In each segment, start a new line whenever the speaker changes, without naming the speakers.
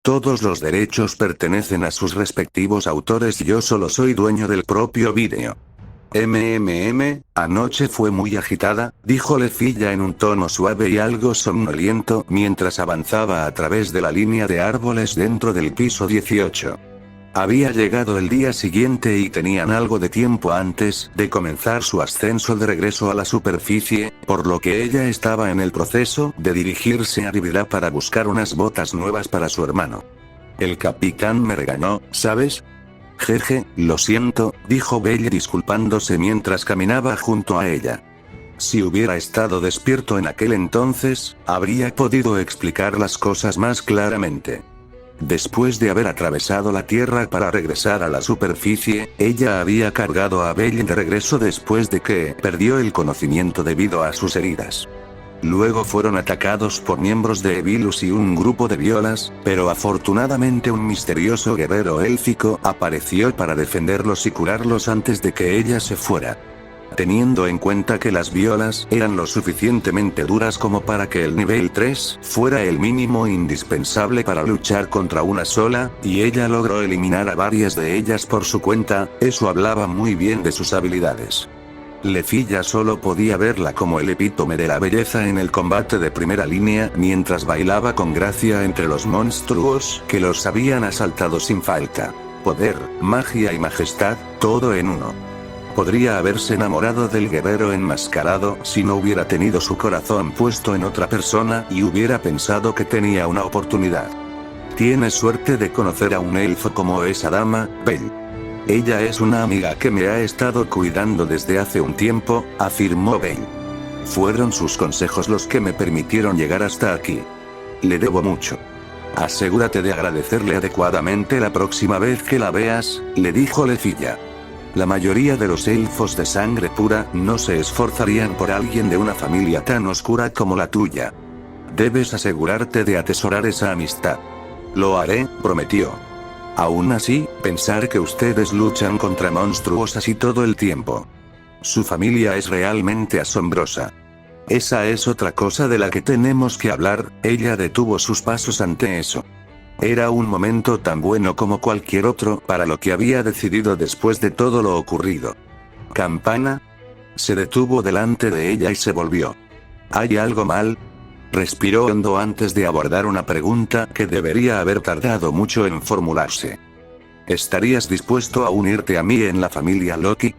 Todos los derechos pertenecen a sus respectivos autores y yo solo soy dueño del propio vídeo. Anoche fue muy agitada, dijo Lefilla en un tono suave y algo somnoliento mientras avanzaba a través de la línea de árboles dentro del piso 18. Había llegado el día siguiente y tenían algo de tiempo antes de comenzar su ascenso de regreso a la superficie, por lo que ella estaba en el proceso de dirigirse a Rivera para buscar unas botas nuevas para su hermano. El capitán me regañó, ¿sabes? Jeje, lo siento, dijo Belle disculpándose mientras caminaba junto a ella. Si hubiera estado despierto en aquel entonces, habría podido explicar las cosas más claramente. Después de haber atravesado la Tierra para regresar a la superficie, ella había cargado a Belle de regreso después de que perdió el conocimiento debido a sus heridas. Luego fueron atacados por miembros de Evilus y un grupo de violas, pero afortunadamente un misterioso guerrero élfico apareció para defenderlos y curarlos antes de que ella se fuera. Teniendo en cuenta que las violas eran lo suficientemente duras como para que el nivel 3 fuera el mínimo indispensable para luchar contra una sola, y ella logró eliminar a varias de ellas por su cuenta, eso hablaba muy bien de sus habilidades. Lefilla solo podía verla como el epítome de la belleza en el combate de primera línea mientras bailaba con gracia entre los monstruos que los habían asaltado sin falta. Poder, magia y majestad, todo en uno. Podría haberse enamorado del guerrero enmascarado si no hubiera tenido su corazón puesto en otra persona y hubiera pensado que tenía una oportunidad. Tienes suerte de conocer a un elfo como esa dama, Belle. Ella es una amiga que me ha estado cuidando desde hace un tiempo, afirmó Belle. Fueron sus consejos los que me permitieron llegar hasta aquí. Le debo mucho. Asegúrate de agradecerle adecuadamente la próxima vez que la veas, le dijo Lefilla. La mayoría de los elfos de sangre pura no se esforzarían por alguien de una familia tan oscura como la tuya. Debes asegurarte de atesorar esa amistad. Lo haré, prometió. Aún así, pensar que ustedes luchan contra monstruos así todo el tiempo. Su familia es realmente asombrosa. Esa es otra cosa de la que tenemos que hablar, ella detuvo sus pasos ante eso. Era un momento tan bueno como cualquier otro para lo que había decidido después de todo lo ocurrido. ¿Campana? Se detuvo delante de ella y se volvió. ¿Hay algo mal? Respiró hondo antes de abordar una pregunta que debería haber tardado mucho en formularse. ¿Estarías dispuesto a unirte a mí en la familia Loki?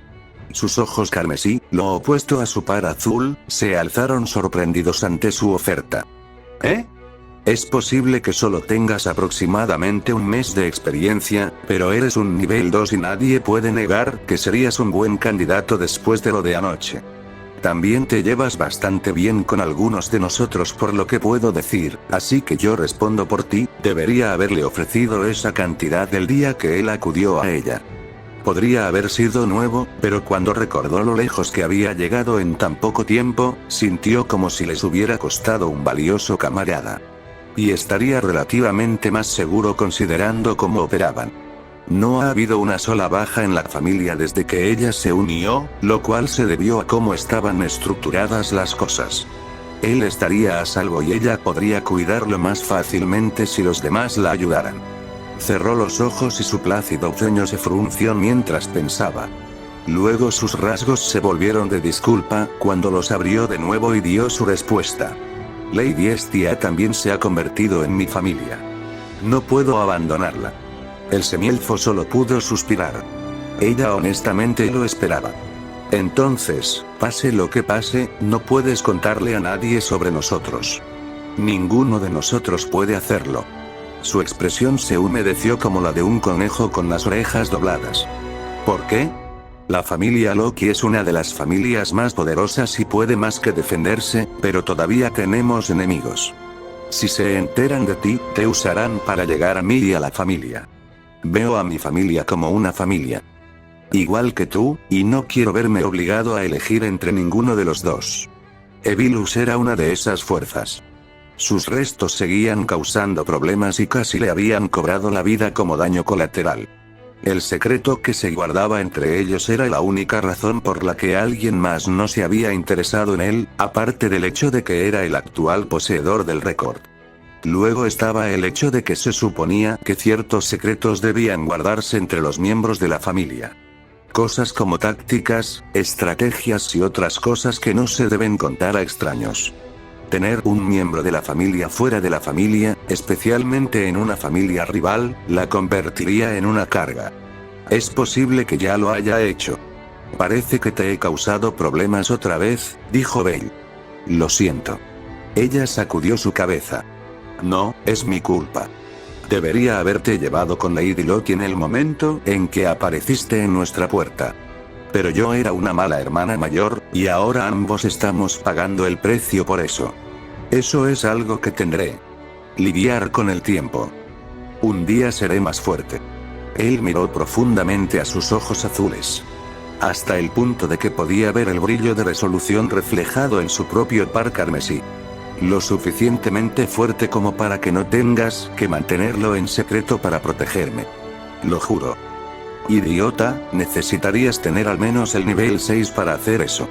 Sus ojos carmesí, lo opuesto a su par azul, se alzaron sorprendidos ante su oferta. ¿Eh? Es posible que solo tengas aproximadamente un mes de experiencia, pero eres un nivel 2 y nadie puede negar que serías un buen candidato después de lo de anoche. También te llevas bastante bien con algunos de nosotros por lo que puedo decir, así que yo respondo por ti, debería haberle ofrecido esa cantidad el día que él acudió a ella. Podría haber sido nuevo, pero cuando recordó lo lejos que había llegado en tan poco tiempo, sintió como si les hubiera costado un valioso camarada. Y estaría relativamente más seguro considerando cómo operaban. No ha habido una sola baja en la familia desde que ella se unió, lo cual se debió a cómo estaban estructuradas las cosas. Él estaría a salvo y ella podría cuidarlo más fácilmente si los demás la ayudaran. Cerró los ojos y su plácido ceño se frunció mientras pensaba. Luego sus rasgos se volvieron de disculpa cuando los abrió de nuevo y dio su respuesta. Lady Estia también se ha convertido en mi familia. No puedo abandonarla. El semielfo solo pudo suspirar. Ella honestamente lo esperaba. Entonces, pase lo que pase, no puedes contarle a nadie sobre nosotros. Ninguno de nosotros puede hacerlo. Su expresión se humedeció como la de un conejo con las orejas dobladas. ¿Por qué? La familia Loki es una de las familias más poderosas y puede más que defenderse, pero todavía tenemos enemigos. Si se enteran de ti, te usarán para llegar a mí y a la familia. Veo a mi familia como una familia. Igual que tú, y no quiero verme obligado a elegir entre ninguno de los dos. Evilus era una de esas fuerzas. Sus restos seguían causando problemas y casi le habían cobrado la vida como daño colateral. El secreto que se guardaba entre ellos era la única razón por la que alguien más no se había interesado en él, aparte del hecho de que era el actual poseedor del récord. Luego estaba el hecho de que se suponía que ciertos secretos debían guardarse entre los miembros de la familia. Cosas como tácticas, estrategias y otras cosas que no se deben contar a extraños. Tener un miembro de la familia fuera de la familia, especialmente en una familia rival, la convertiría en una carga. Es posible que ya lo haya hecho. Parece que te he causado problemas otra vez, dijo Belle. Lo siento. Ella sacudió su cabeza. No, es mi culpa. Debería haberte llevado con Lady Locke en el momento en que apareciste en nuestra puerta. Pero yo era una mala hermana mayor, y ahora ambos estamos pagando el precio por eso. Eso es algo que tendré. Lidiar con el tiempo. Un día seré más fuerte. Él miró profundamente a sus ojos azules. Hasta el punto de que podía ver el brillo de resolución reflejado en su propio par carmesí. Lo suficientemente fuerte como para que no tengas que mantenerlo en secreto para protegerme. Lo juro. Idiota, necesitarías tener al menos el nivel 6 para hacer eso.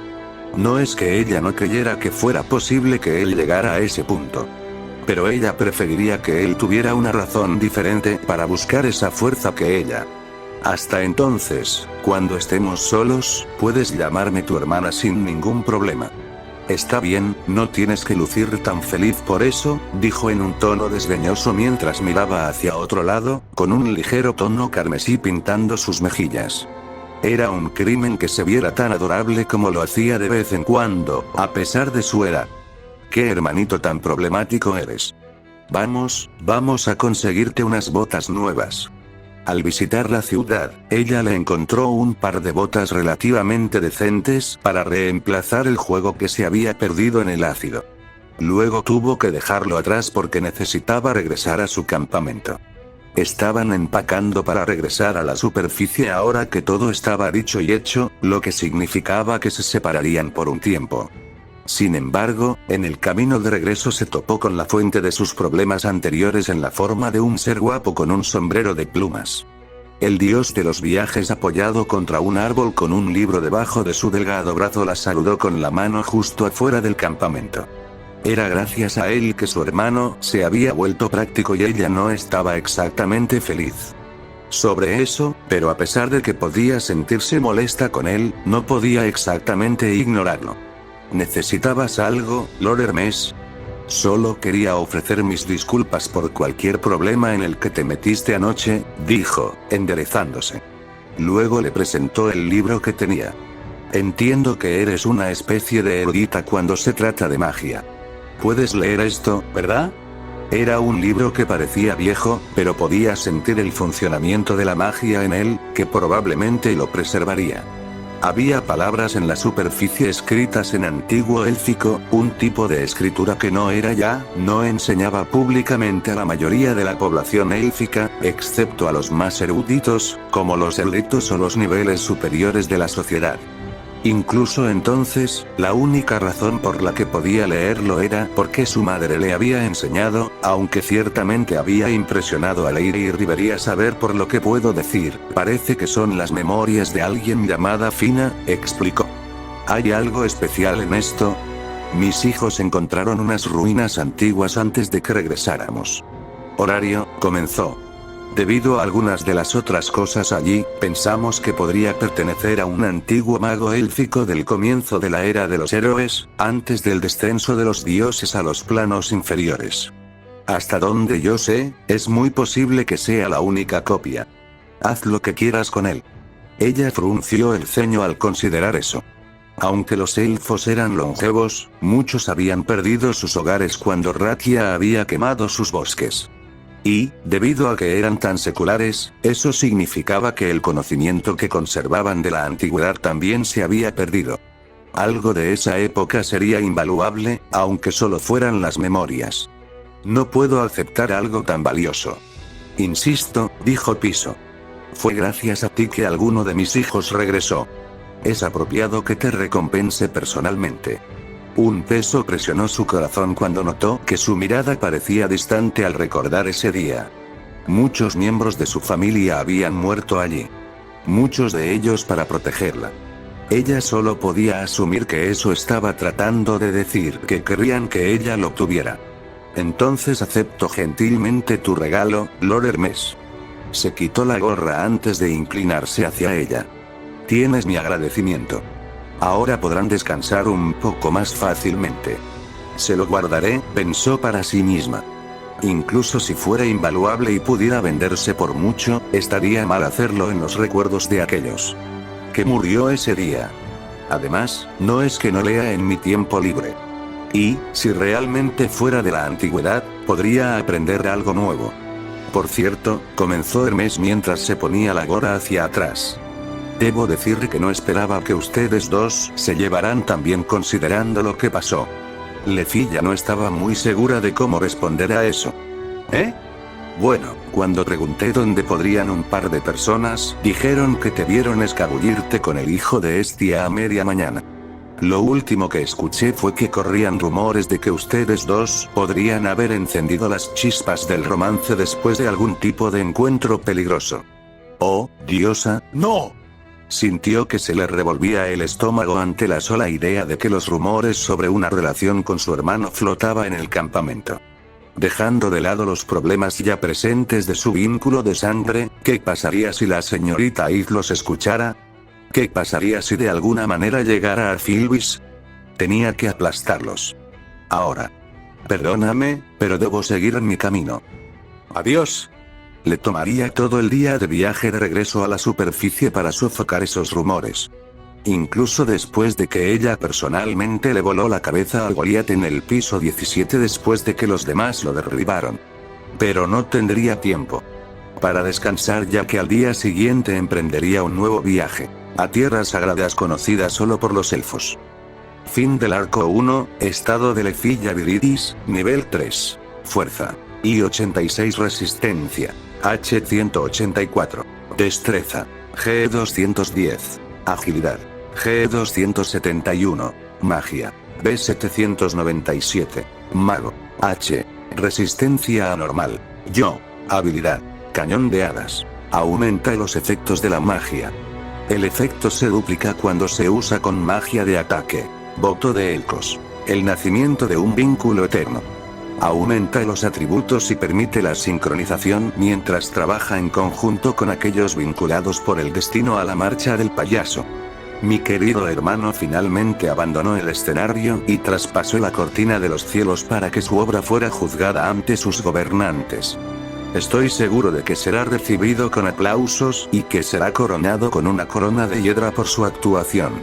No es que ella no creyera que fuera posible que él llegara a ese punto. Pero ella preferiría que él tuviera una razón diferente para buscar esa fuerza que ella. Hasta entonces, cuando estemos solos, puedes llamarme tu hermana sin ningún problema. Está bien, no tienes que lucir tan feliz por eso, dijo en un tono desdeñoso mientras miraba hacia otro lado, con un ligero tono carmesí pintando sus mejillas. Era un crimen que se viera tan adorable como lo hacía de vez en cuando, a pesar de su edad. ¡Qué hermanito tan problemático eres! Vamos a conseguirte unas botas nuevas. Al visitar la ciudad, ella le encontró un par de botas relativamente decentes para reemplazar el juego que se había perdido en el ácido. Luego tuvo que dejarlo atrás porque necesitaba regresar a su campamento. Estaban empacando para regresar a la superficie ahora que todo estaba dicho y hecho, lo que significaba que se separarían por un tiempo. Sin embargo, en el camino de regreso se topó con la fuente de sus problemas anteriores en la forma de un ser guapo con un sombrero de plumas. El dios de los viajes apoyado contra un árbol con un libro debajo de su delgado brazo la saludó con la mano justo afuera del campamento. Era gracias a él que su hermano se había vuelto práctico y ella no estaba exactamente feliz sobre eso, pero a pesar de que podía sentirse molesta con él, no podía exactamente ignorarlo. ¿Necesitabas algo, Lord Hermes? Solo quería ofrecer mis disculpas por cualquier problema en el que te metiste anoche, dijo, enderezándose. Luego le presentó el libro que tenía. Entiendo que eres una especie de erudita cuando se trata de magia. Puedes leer esto, ¿verdad? Era un libro que parecía viejo, pero podía sentir el funcionamiento de la magia en él, que probablemente lo preservaría. Había palabras en la superficie escritas en antiguo élfico, un tipo de escritura que no enseñaba públicamente a la mayoría de la población élfica, excepto a los más eruditos, como los eruditos o los niveles superiores de la sociedad. Incluso entonces, la única razón por la que podía leerlo era porque su madre le había enseñado, aunque ciertamente había impresionado a Lady y debería saber por lo que puedo decir, parece que son las memorias de alguien llamada Fina, explicó. ¿Hay algo especial en esto? Mis hijos encontraron unas ruinas antiguas antes de que regresáramos. Horario, comenzó. Debido a algunas de las otras cosas allí, pensamos que podría pertenecer a un antiguo mago élfico del comienzo de la era de los héroes, antes del descenso de los dioses a los planos inferiores. Hasta donde yo sé, es muy posible que sea la única copia. Haz lo que quieras con él. Ella frunció el ceño al considerar eso. Aunque los elfos eran longevos, muchos habían perdido sus hogares cuando Rakia había quemado sus bosques. Y, debido a que eran tan seculares, eso significaba que el conocimiento que conservaban de la antigüedad también se había perdido. Algo de esa época sería invaluable, aunque solo fueran las memorias. No puedo aceptar algo tan valioso. Insisto, dijo Piso. Fue gracias a ti que alguno de mis hijos regresó. Es apropiado que te recompense personalmente. Un peso presionó su corazón cuando notó que su mirada parecía distante al recordar ese día. Muchos miembros de su familia habían muerto allí. Muchos de ellos para protegerla. Ella solo podía asumir que eso estaba tratando de decir que querían que ella lo tuviera. Entonces acepto gentilmente tu regalo, Lord Hermes. Se quitó la gorra antes de inclinarse hacia ella. Tienes mi agradecimiento. Ahora podrán descansar un poco más fácilmente. Se lo guardaré, pensó para sí misma. Incluso si fuera invaluable y pudiera venderse por mucho, estaría mal hacerlo en los recuerdos de aquellos que murió ese día. Además, no es que no lea en mi tiempo libre. Y, si realmente fuera de la antigüedad, podría aprender algo nuevo. Por cierto, comenzó Hermes mientras se ponía la gorra hacia atrás. Debo decir que no esperaba que ustedes dos se llevaran tan bien considerando lo que pasó. Lefilla no estaba muy segura de cómo responder a eso. ¿Eh? Bueno, cuando pregunté dónde podrían un par de personas, dijeron que te vieron escabullirte con el hijo de Estia a media mañana. Lo último que escuché fue que corrían rumores de que ustedes dos podrían haber encendido las chispas del romance después de algún tipo de encuentro peligroso. Oh, diosa, ¡no! Sintió que se le revolvía el estómago ante la sola idea de que los rumores sobre una relación con su hermano flotaba en el campamento. Dejando de lado los problemas ya presentes de su vínculo de sangre, ¿qué pasaría si la señorita Eve los escuchara? ¿Qué pasaría si de alguna manera llegara a Filbis? Tenía que aplastarlos. Ahora. Perdóname, pero debo seguir en mi camino. Adiós. Le tomaría todo el día de viaje de regreso a la superficie para sofocar esos rumores. Incluso después de que ella personalmente le voló la cabeza a Goliat en el piso 17 después de que los demás lo derribaron. Pero no tendría tiempo para descansar, ya que al día siguiente emprendería un nuevo viaje a tierras sagradas conocidas solo por los elfos. Fin del arco 1, estado de Lefilla Viridis, nivel 3. Fuerza. I86 resistencia. H184. Destreza. G210. Agilidad. G271. Magia. B797. Mago. H. Resistencia anormal. Yo. Habilidad. Cañón de hadas. Aumenta los efectos de la magia. El efecto se duplica cuando se usa con magia de ataque. Voto de Elcos. El nacimiento de un vínculo eterno. Aumenta los atributos y permite la sincronización mientras trabaja en conjunto con aquellos vinculados por el destino a la marcha del payaso. Mi querido hermano finalmente abandonó el escenario y traspasó la cortina de los cielos para que su obra fuera juzgada ante sus gobernantes. Estoy seguro de que será recibido con aplausos y que será coronado con una corona de hiedra por su actuación.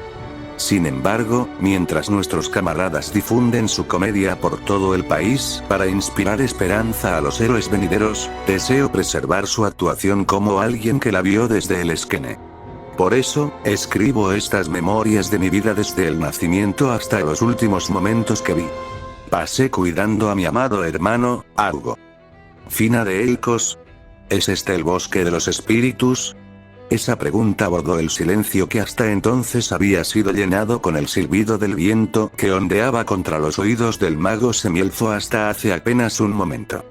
Sin embargo, mientras nuestros camaradas difunden su comedia por todo el país para inspirar esperanza a los héroes venideros, deseo preservar su actuación como alguien que la vio desde el esquene. Por eso, escribo estas memorias de mi vida desde el nacimiento hasta los últimos momentos que vi. Pasé cuidando a mi amado hermano, Argo. Fina de Elcos. ¿Es este el bosque de los espíritus? Esa pregunta bordó el silencio que hasta entonces había sido llenado con el silbido del viento que ondeaba contra los oídos del mago semielfo hasta hace apenas un momento.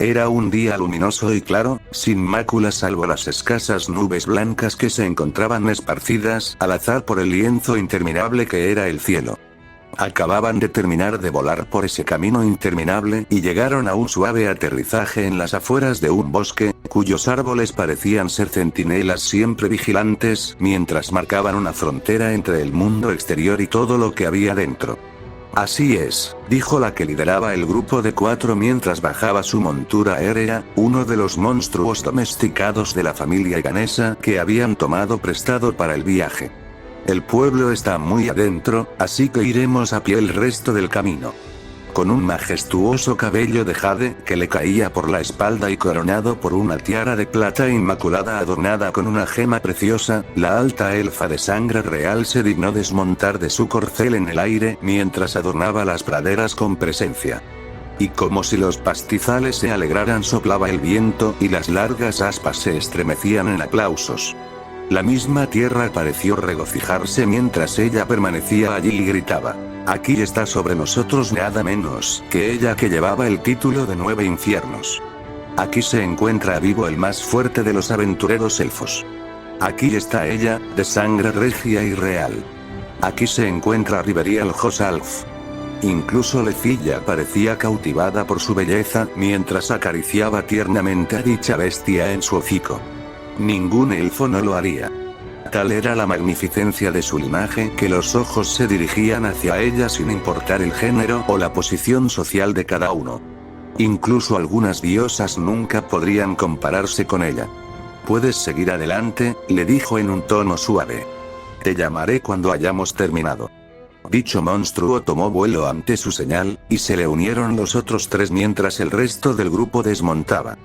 Era un día luminoso y claro, sin máculas salvo las escasas nubes blancas que se encontraban esparcidas al azar por el lienzo interminable que era el cielo. Acababan de terminar de volar por ese camino interminable y llegaron a un suave aterrizaje en las afueras de un bosque, cuyos árboles parecían ser centinelas siempre vigilantes, mientras marcaban una frontera entre el mundo exterior y todo lo que había dentro. Así es, dijo la que lideraba el grupo de 4 mientras bajaba su montura aérea, uno de los monstruos domesticados de la familia ganesa que habían tomado prestado para el viaje. El pueblo está muy adentro, así que iremos a pie el resto del camino. Con un majestuoso cabello de jade que le caía por la espalda y coronado por una tiara de plata inmaculada adornada con una gema preciosa, la alta elfa de sangre real se dignó desmontar de su corcel en el aire mientras adornaba las praderas con presencia. Y como si los pastizales se alegraran soplaba el viento y las largas aspas se estremecían en aplausos. La misma tierra pareció regocijarse mientras ella permanecía allí y gritaba: aquí está sobre nosotros nada menos que ella que llevaba el título de 9 infiernos. Aquí se encuentra vivo el más fuerte de los aventureros elfos. Aquí está ella, de sangre regia y real. Aquí se encuentra Riverial Hosalf. Incluso Lefilla parecía cautivada por su belleza mientras acariciaba tiernamente a dicha bestia en su hocico. Ningún elfo no lo haría. Tal era la magnificencia de su linaje que los ojos se dirigían hacia ella sin importar el género o la posición social de cada uno. Incluso algunas diosas nunca podrían compararse con ella. «Puedes seguir adelante», le dijo en un tono suave. «Te llamaré cuando hayamos terminado». Dicho monstruo tomó vuelo ante su señal, y se le unieron los otros tres mientras el resto del grupo desmontaba.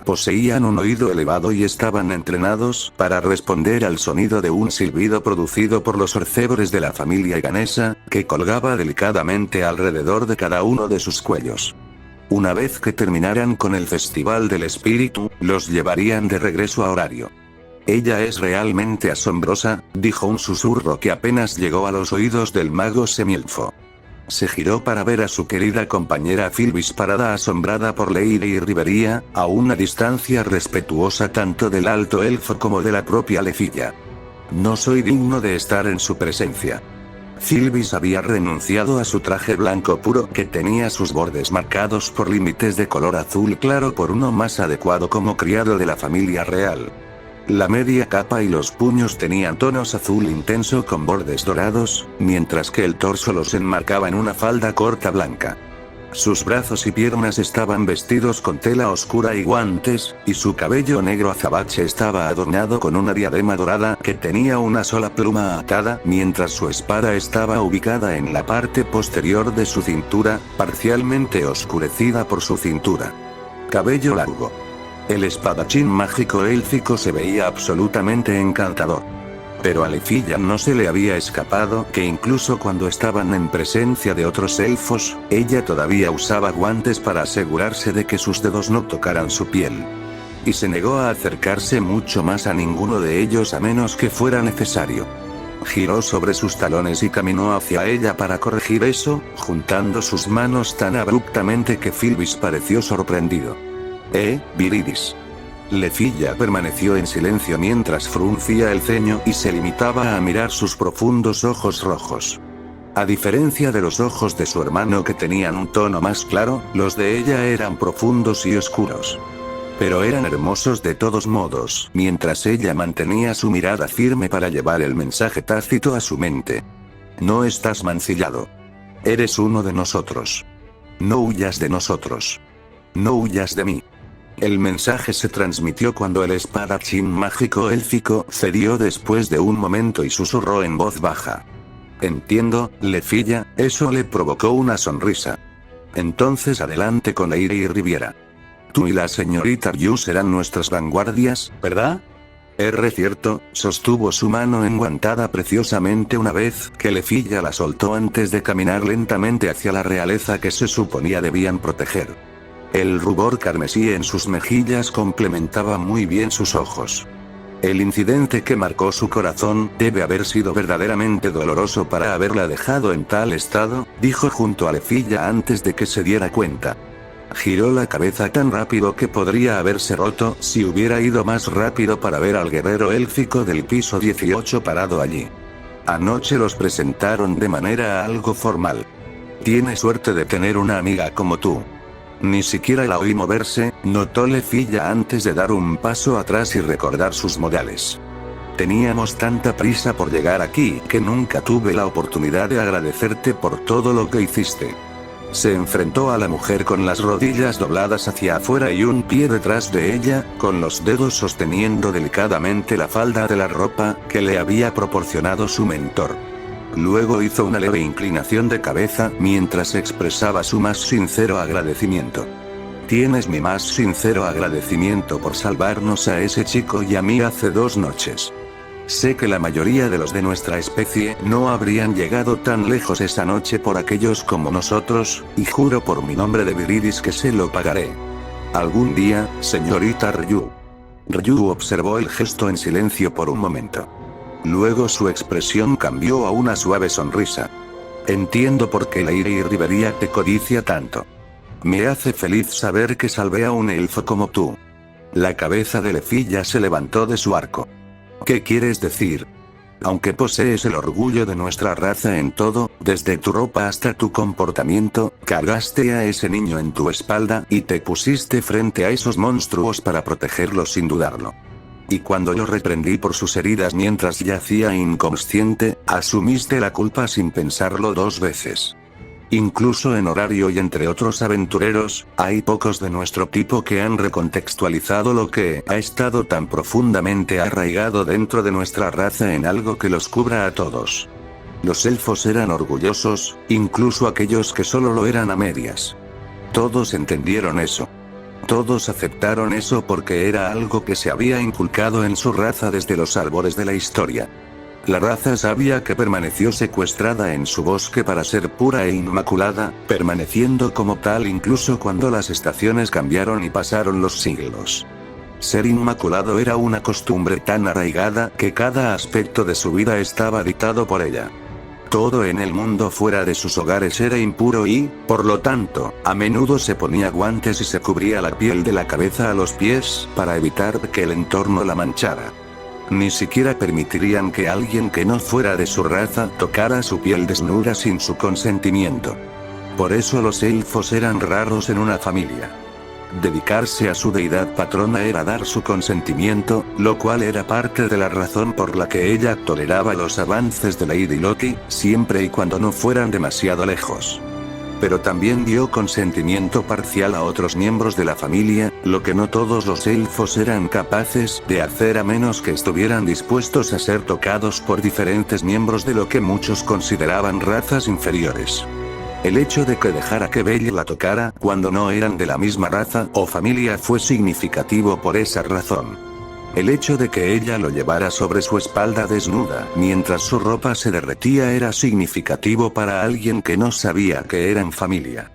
Poseían un oído elevado y estaban entrenados para responder al sonido de un silbido producido por los orcebres de la familia ganesa, que colgaba delicadamente alrededor de cada uno de sus cuellos. Una vez que terminaran con el Festival del Espíritu, los llevarían de regreso a Horario. «Ella es realmente asombrosa», dijo un susurro que apenas llegó a los oídos del mago semielfo. Se giró para ver a su querida compañera Filvis parada asombrada por Leire y Rivería, a una distancia respetuosa tanto del alto elfo como de la propia Lefilla. «No soy digno de estar en su presencia». Filvis había renunciado a su traje blanco puro que tenía sus bordes marcados por límites de color azul claro por uno más adecuado como criado de la familia real. La media capa y los puños tenían tonos azul intenso con bordes dorados, mientras que el torso los enmarcaba en una falda corta blanca. Sus brazos y piernas estaban vestidos con tela oscura y guantes, y su cabello negro azabache estaba adornado con una diadema dorada que tenía una sola pluma atada, mientras su espada estaba ubicada en la parte posterior de su cintura, parcialmente oscurecida por su cintura. Cabello largo. El espadachín mágico élfico se veía absolutamente encantador. Pero a Lefilla no se le había escapado que incluso cuando estaban en presencia de otros elfos, ella todavía usaba guantes para asegurarse de que sus dedos no tocaran su piel. Y se negó a acercarse mucho más a ninguno de ellos a menos que fuera necesario. Giró sobre sus talones y caminó hacia ella para corregir eso, juntando sus manos tan abruptamente que Filvis pareció sorprendido. Viridis. Lefilla permaneció en silencio mientras fruncía el ceño y se limitaba a mirar sus profundos ojos rojos. A diferencia de los ojos de su hermano que tenían un tono más claro, los de ella eran profundos y oscuros. Pero eran hermosos de todos modos, mientras ella mantenía su mirada firme para llevar el mensaje tácito a su mente. No estás mancillado. Eres uno de nosotros. No huyas de nosotros. No huyas de mí. El mensaje se transmitió cuando el espadachín mágico élfico cedió después de un momento y susurró en voz baja. Entiendo, Lefilla, eso le provocó una sonrisa. Entonces adelante con Leire y Riviera. Tú y la señorita Ryu serán nuestras vanguardias, ¿verdad? Cierto, sostuvo su mano enguantada preciosamente una vez que Lefilla la soltó antes de caminar lentamente hacia la realeza que se suponía debían proteger. El rubor carmesí en sus mejillas complementaba muy bien sus ojos. El incidente que marcó su corazón debe haber sido verdaderamente doloroso para haberla dejado en tal estado, dijo junto a Lefilla antes de que se diera cuenta. Giró la cabeza tan rápido que podría haberse roto si hubiera ido más rápido para ver al guerrero élfico del piso 18 parado allí. Anoche los presentaron de manera algo formal. Tiene suerte de tener una amiga como tú. Ni siquiera la oí moverse, notó Lefilla antes de dar un paso atrás y recordar sus modales. Teníamos tanta prisa por llegar aquí que nunca tuve la oportunidad de agradecerte por todo lo que hiciste. Se enfrentó a la mujer con las rodillas dobladas hacia afuera y un pie detrás de ella, con los dedos sosteniendo delicadamente la falda de la ropa que le había proporcionado su mentor. Luego hizo una leve inclinación de cabeza mientras expresaba su más sincero agradecimiento. Tienes mi más sincero agradecimiento por salvarnos a ese chico y a mí hace 2 noches. Sé que la mayoría de los de nuestra especie no habrían llegado tan lejos esa noche por aquellos como nosotros, y juro por mi nombre de Viridis que se lo pagaré. Algún día, señorita Ryu. Ryu observó el gesto en silencio por un momento. Luego su expresión cambió a una suave sonrisa. Entiendo por qué Leire y Rivería te codicia tanto. Me hace feliz saber que salvé a un elfo como tú. La cabeza de Lefilla se levantó de su arco. ¿Qué quieres decir? Aunque posees el orgullo de nuestra raza en todo, desde tu ropa hasta tu comportamiento, cargaste a ese niño en tu espalda y te pusiste frente a esos monstruos para protegerlo sin dudarlo. Y cuando lo reprendí por sus heridas mientras yacía inconsciente, asumiste la culpa sin pensarlo dos veces. Incluso en Horario y entre otros aventureros, hay pocos de nuestro tipo que han recontextualizado lo que ha estado tan profundamente arraigado dentro de nuestra raza en algo que los cubra a todos. Los elfos eran orgullosos, incluso aquellos que solo lo eran a medias. Todos entendieron eso. Todos aceptaron eso porque era algo que se había inculcado en su raza desde los albores de la historia. La raza sabia que permaneció secuestrada en su bosque para ser pura e inmaculada, permaneciendo como tal incluso cuando las estaciones cambiaron y pasaron los siglos. Ser inmaculado era una costumbre tan arraigada que cada aspecto de su vida estaba dictado por ella. Todo en el mundo fuera de sus hogares era impuro y, por lo tanto, a menudo se ponía guantes y se cubría la piel de la cabeza a los pies para evitar que el entorno la manchara. Ni siquiera permitirían que alguien que no fuera de su raza tocara su piel desnuda sin su consentimiento. Por eso los elfos eran raros en una familia. Dedicarse a su deidad patrona era dar su consentimiento, lo cual era parte de la razón por la que ella toleraba los avances de Lady Loki, siempre y cuando no fueran demasiado lejos. Pero también dio consentimiento parcial a otros miembros de la familia, lo que no todos los elfos eran capaces de hacer a menos que estuvieran dispuestos a ser tocados por diferentes miembros de lo que muchos consideraban razas inferiores. El hecho de que dejara que Belle la tocara cuando no eran de la misma raza o familia fue significativo por esa razón. El hecho de que ella lo llevara sobre su espalda desnuda mientras su ropa se derretía era significativo para alguien que no sabía que eran familia.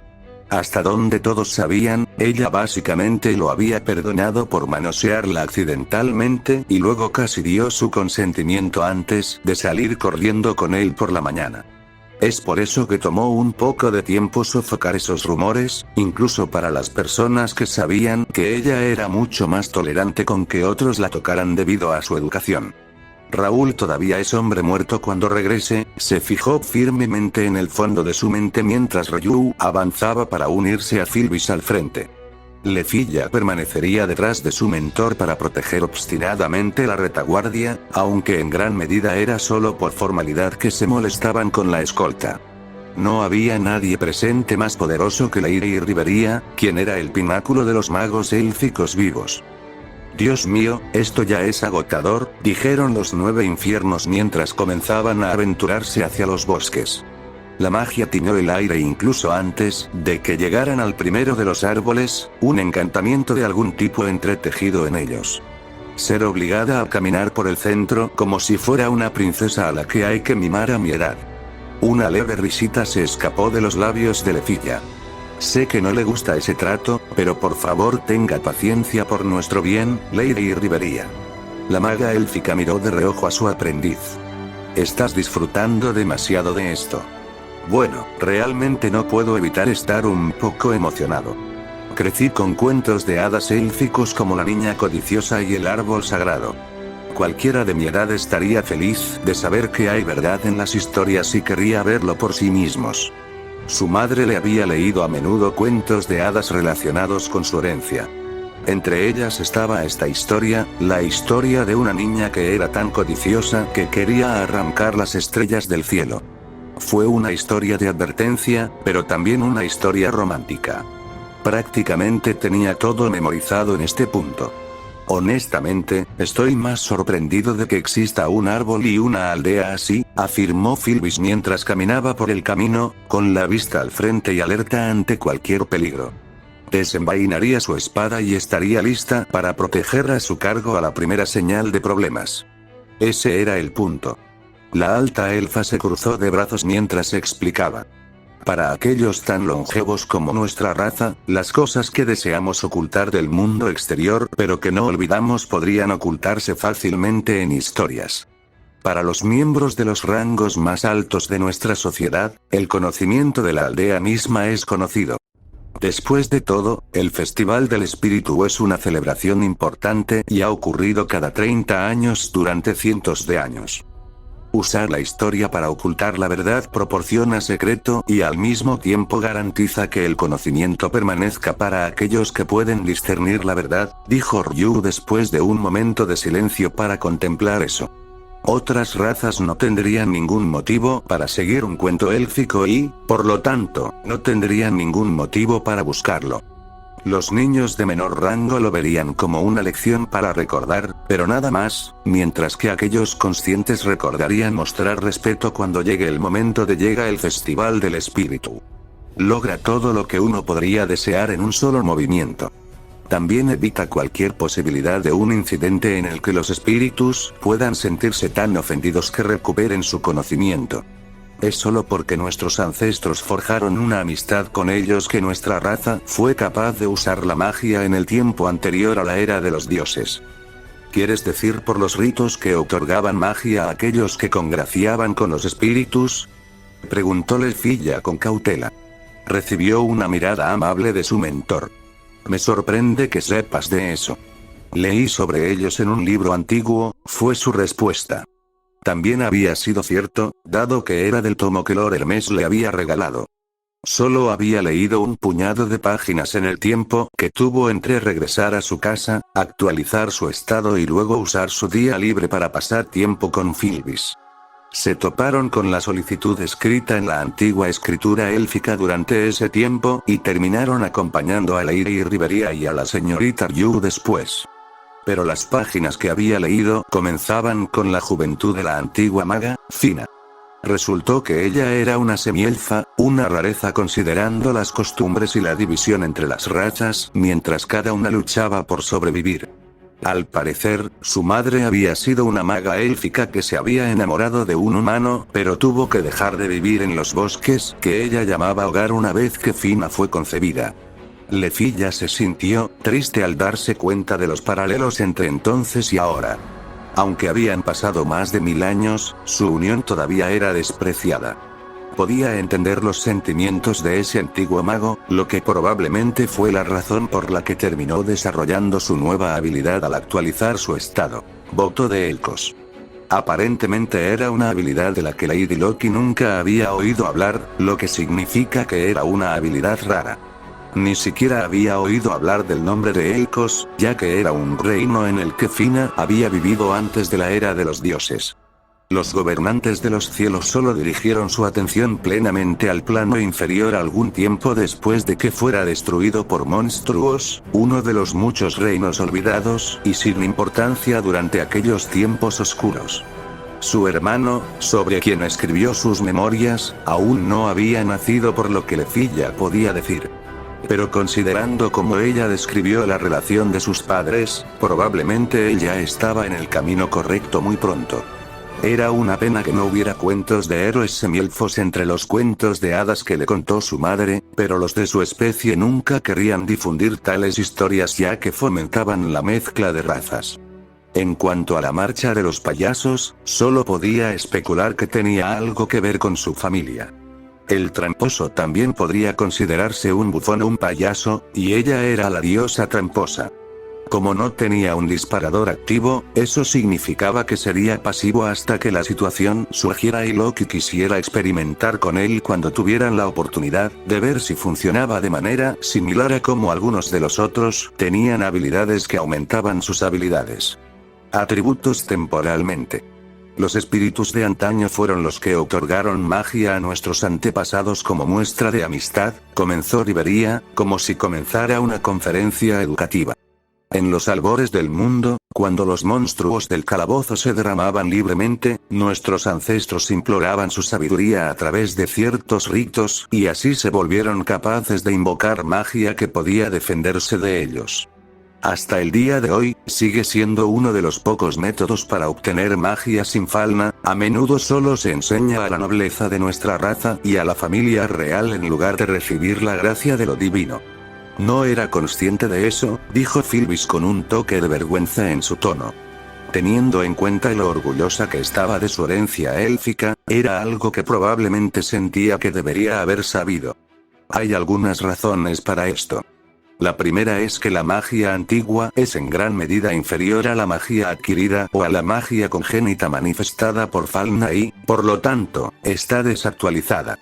Hasta donde todos sabían, ella básicamente lo había perdonado por manosearla accidentalmente y luego casi dio su consentimiento antes de salir corriendo con él por la mañana. Es por eso que tomó un poco de tiempo sofocar esos rumores, incluso para las personas que sabían que ella era mucho más tolerante con que otros la tocaran debido a su educación. Raúl todavía es hombre muerto cuando regrese, se fijó firmemente en el fondo de su mente mientras Ryu avanzaba para unirse a Philbis al frente. Lefilla permanecería detrás de su mentor para proteger obstinadamente la retaguardia, aunque en gran medida era solo por formalidad que se molestaban con la escolta. No había nadie presente más poderoso que Lady Rivería, quien era el pináculo de los magos élficos vivos. Dios mío, esto ya es agotador, dijeron los 9 infiernos mientras comenzaban a aventurarse hacia los bosques. La magia tiñó el aire incluso antes de que llegaran al primero de los árboles, un encantamiento de algún tipo entretejido en ellos. Ser obligada a caminar por el centro como si fuera una princesa a la que hay que mimar a mi edad. Una leve risita se escapó de los labios de Lefilla. Sé que no le gusta ese trato, pero por favor tenga paciencia por nuestro bien, Lady Rivería. La maga élfica miró de reojo a su aprendiz. Estás disfrutando demasiado de esto. Bueno, realmente no puedo evitar estar un poco emocionado. Crecí con cuentos de hadas élficos como La niña codiciosa y El árbol sagrado. Cualquiera de mi edad estaría feliz de saber que hay verdad en las historias y querría verlo por sí mismos. Su madre le había leído a menudo cuentos de hadas relacionados con su herencia. Entre ellas estaba esta historia, la historia de una niña que era tan codiciosa que quería arrancar las estrellas del cielo. Fue una historia de advertencia, pero también una historia romántica. Prácticamente tenía todo memorizado en este punto. Honestamente, estoy más sorprendido de que exista un árbol y una aldea así, afirmó Philbis mientras caminaba por el camino, con la vista al frente y alerta ante cualquier peligro. Desenvainaría su espada y estaría lista para proteger a su cargo a la primera señal de problemas. Ese era el punto. La alta elfa se cruzó de brazos mientras explicaba. Para aquellos tan longevos como nuestra raza, las cosas que deseamos ocultar del mundo exterior pero que no olvidamos podrían ocultarse fácilmente en historias. Para los miembros de los rangos más altos de nuestra sociedad, el conocimiento de la aldea misma es conocido. Después de todo, el Festival del Espíritu es una celebración importante y ha ocurrido cada 30 años durante cientos de años. Usar la historia para ocultar la verdad proporciona secreto y al mismo tiempo garantiza que el conocimiento permanezca para aquellos que pueden discernir la verdad, dijo Ryu después de un momento de silencio para contemplar eso. Otras razas no tendrían ningún motivo para seguir un cuento élfico y, por lo tanto, no tendrían ningún motivo para buscarlo. Los niños de menor rango lo verían como una lección para recordar, pero nada más, mientras que aquellos conscientes recordarían mostrar respeto cuando llegue el momento de llega el Festival del Espíritu. Logra todo lo que uno podría desear en un solo movimiento. También evita cualquier posibilidad de un incidente en el que los espíritus puedan sentirse tan ofendidos que recuperen su conocimiento. Es solo porque nuestros ancestros forjaron una amistad con ellos que nuestra raza fue capaz de usar la magia en el tiempo anterior a la era de los dioses. ¿Quieres decir por los ritos que otorgaban magia a aquellos que congraciaban con los espíritus? Preguntó Lefilla con cautela. Recibió una mirada amable de su mentor. Me sorprende que sepas de eso. Leí sobre ellos en un libro antiguo, fue su respuesta. También había sido cierto, dado que era del tomo que Lord Hermes le había regalado. Solo había leído un puñado de páginas en el tiempo que tuvo entre regresar a su casa, actualizar su estado y luego usar su día libre para pasar tiempo con Filvis. Se toparon con la solicitud escrita en la antigua escritura élfica durante ese tiempo y terminaron acompañando a Lady Riveria y a la señorita Ryu después. Pero las páginas que había leído comenzaban con la juventud de la antigua maga, Fina. Resultó que ella era una semielfa, una rareza considerando las costumbres y la división entre las razas, mientras cada una luchaba por sobrevivir. Al parecer, su madre había sido una maga élfica que se había enamorado de un humano, pero tuvo que dejar de vivir en los bosques que ella llamaba hogar una vez que Fina fue concebida. Lefilla se sintió triste al darse cuenta de los paralelos entre entonces y ahora. Aunque habían pasado más de 1000 años, su unión todavía era despreciada. Podía entender los sentimientos de ese antiguo mago, lo que probablemente fue la razón por la que terminó desarrollando su nueva habilidad al actualizar su estado. Voto de Elcos. Aparentemente era una habilidad de la que Lady Loki nunca había oído hablar, lo que significa que era una habilidad rara. Ni siquiera había oído hablar del nombre de Elcos, ya que era un reino en el que Fina había vivido antes de la era de los dioses. Los gobernantes de los cielos solo dirigieron su atención plenamente al plano inferior algún tiempo después de que fuera destruido por monstruos, uno de los muchos reinos olvidados y sin importancia durante aquellos tiempos oscuros. Su hermano, sobre quien escribió sus memorias, aún no había nacido por lo que Lefilla podía decir. Pero considerando cómo ella describió la relación de sus padres, probablemente ella estaba en el camino correcto muy pronto. Era una pena que no hubiera cuentos de héroes semielfos entre los cuentos de hadas que le contó su madre, pero los de su especie nunca querían difundir tales historias ya que fomentaban la mezcla de razas. En cuanto a la marcha de los payasos, solo podía especular que tenía algo que ver con su familia. El tramposo también podría considerarse un bufón o un payaso, y ella era la diosa tramposa. Como no tenía un disparador activo, eso significaba que sería pasivo hasta que la situación surgiera y Loki quisiera experimentar con él cuando tuvieran la oportunidad de ver si funcionaba de manera similar a como algunos de los otros tenían habilidades que aumentaban sus habilidades. Atributos temporalmente. Los espíritus de antaño fueron los que otorgaron magia a nuestros antepasados como muestra de amistad, comenzó Riveria, como si comenzara una conferencia educativa. En los albores del mundo, cuando los monstruos del calabozo se derramaban libremente, nuestros ancestros imploraban su sabiduría a través de ciertos ritos, y así se volvieron capaces de invocar magia que podía defenderse de ellos. Hasta el día de hoy, sigue siendo uno de los pocos métodos para obtener magia sin falna, a menudo solo se enseña a la nobleza de nuestra raza y a la familia real en lugar de recibir la gracia de lo divino. No era consciente de eso, dijo Filvis con un toque de vergüenza en su tono. Teniendo en cuenta lo orgullosa que estaba de su herencia élfica, era algo que probablemente sentía que debería haber sabido. Hay algunas razones para esto. La primera es que la magia antigua es en gran medida inferior a la magia adquirida o a la magia congénita manifestada por Falna y, por lo tanto, está desactualizada.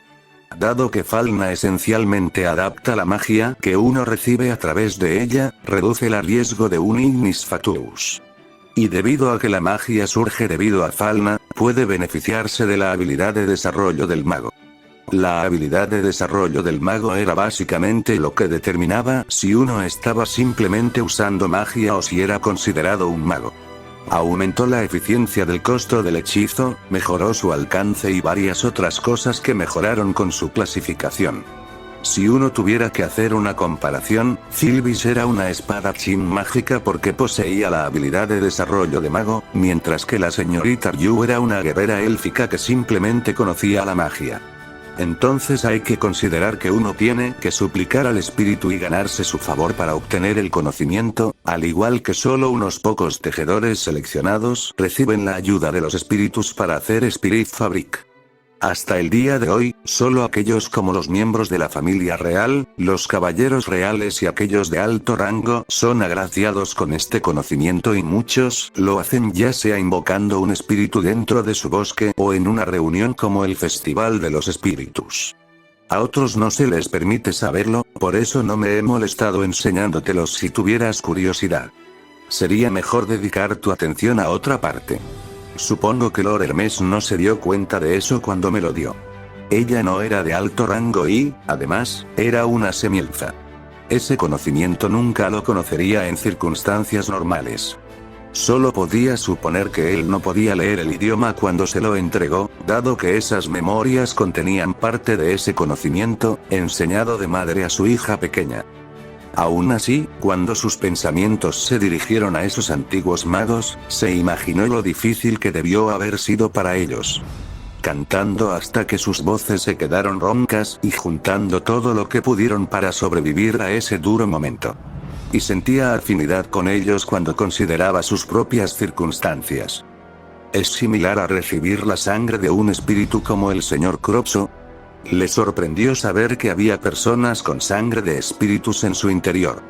Dado que Falna esencialmente adapta la magia que uno recibe a través de ella, reduce el riesgo de un ignis fatuus. Y debido a que la magia surge debido a Falna, puede beneficiarse de la habilidad de desarrollo del mago. La habilidad de desarrollo del mago era básicamente lo que determinaba si uno estaba simplemente usando magia o si era considerado un mago. Aumentó la eficiencia del costo del hechizo, mejoró su alcance y varias otras cosas que mejoraron con su clasificación. Si uno tuviera que hacer una comparación, Sylvis era una espadachín mágica porque poseía la habilidad de desarrollo de mago, mientras que la señorita Ryu era una guerrera élfica que simplemente conocía la magia. Entonces hay que considerar que uno tiene que suplicar al espíritu y ganarse su favor para obtener el conocimiento, al igual que solo unos pocos tejedores seleccionados reciben la ayuda de los espíritus para hacer Spirit Fabric. Hasta el día de hoy, solo aquellos como los miembros de la familia real, los caballeros reales y aquellos de alto rango son agraciados con este conocimiento y muchos lo hacen ya sea invocando un espíritu dentro de su bosque o en una reunión como el Festival de los Espíritus. A otros no se les permite saberlo, por eso no me he molestado enseñándotelos si tuvieras curiosidad. Sería mejor dedicar tu atención a otra parte. Supongo que Lord Hermes no se dio cuenta de eso cuando me lo dio. Ella no era de alto rango y, además, era una semielfa. Ese conocimiento nunca lo conocería en circunstancias normales. Solo podía suponer que él no podía leer el idioma cuando se lo entregó, dado que esas memorias contenían parte de ese conocimiento, enseñado de madre a su hija pequeña. Aún así, cuando sus pensamientos se dirigieron a esos antiguos magos, se imaginó lo difícil que debió haber sido para ellos. Cantando hasta que sus voces se quedaron roncas y juntando todo lo que pudieron para sobrevivir a ese duro momento. Y sentía afinidad con ellos cuando consideraba sus propias circunstancias. ¿Es similar a recibir la sangre de un espíritu como el señor Cropso? Le sorprendió saber que había personas con sangre de espíritus en su interior.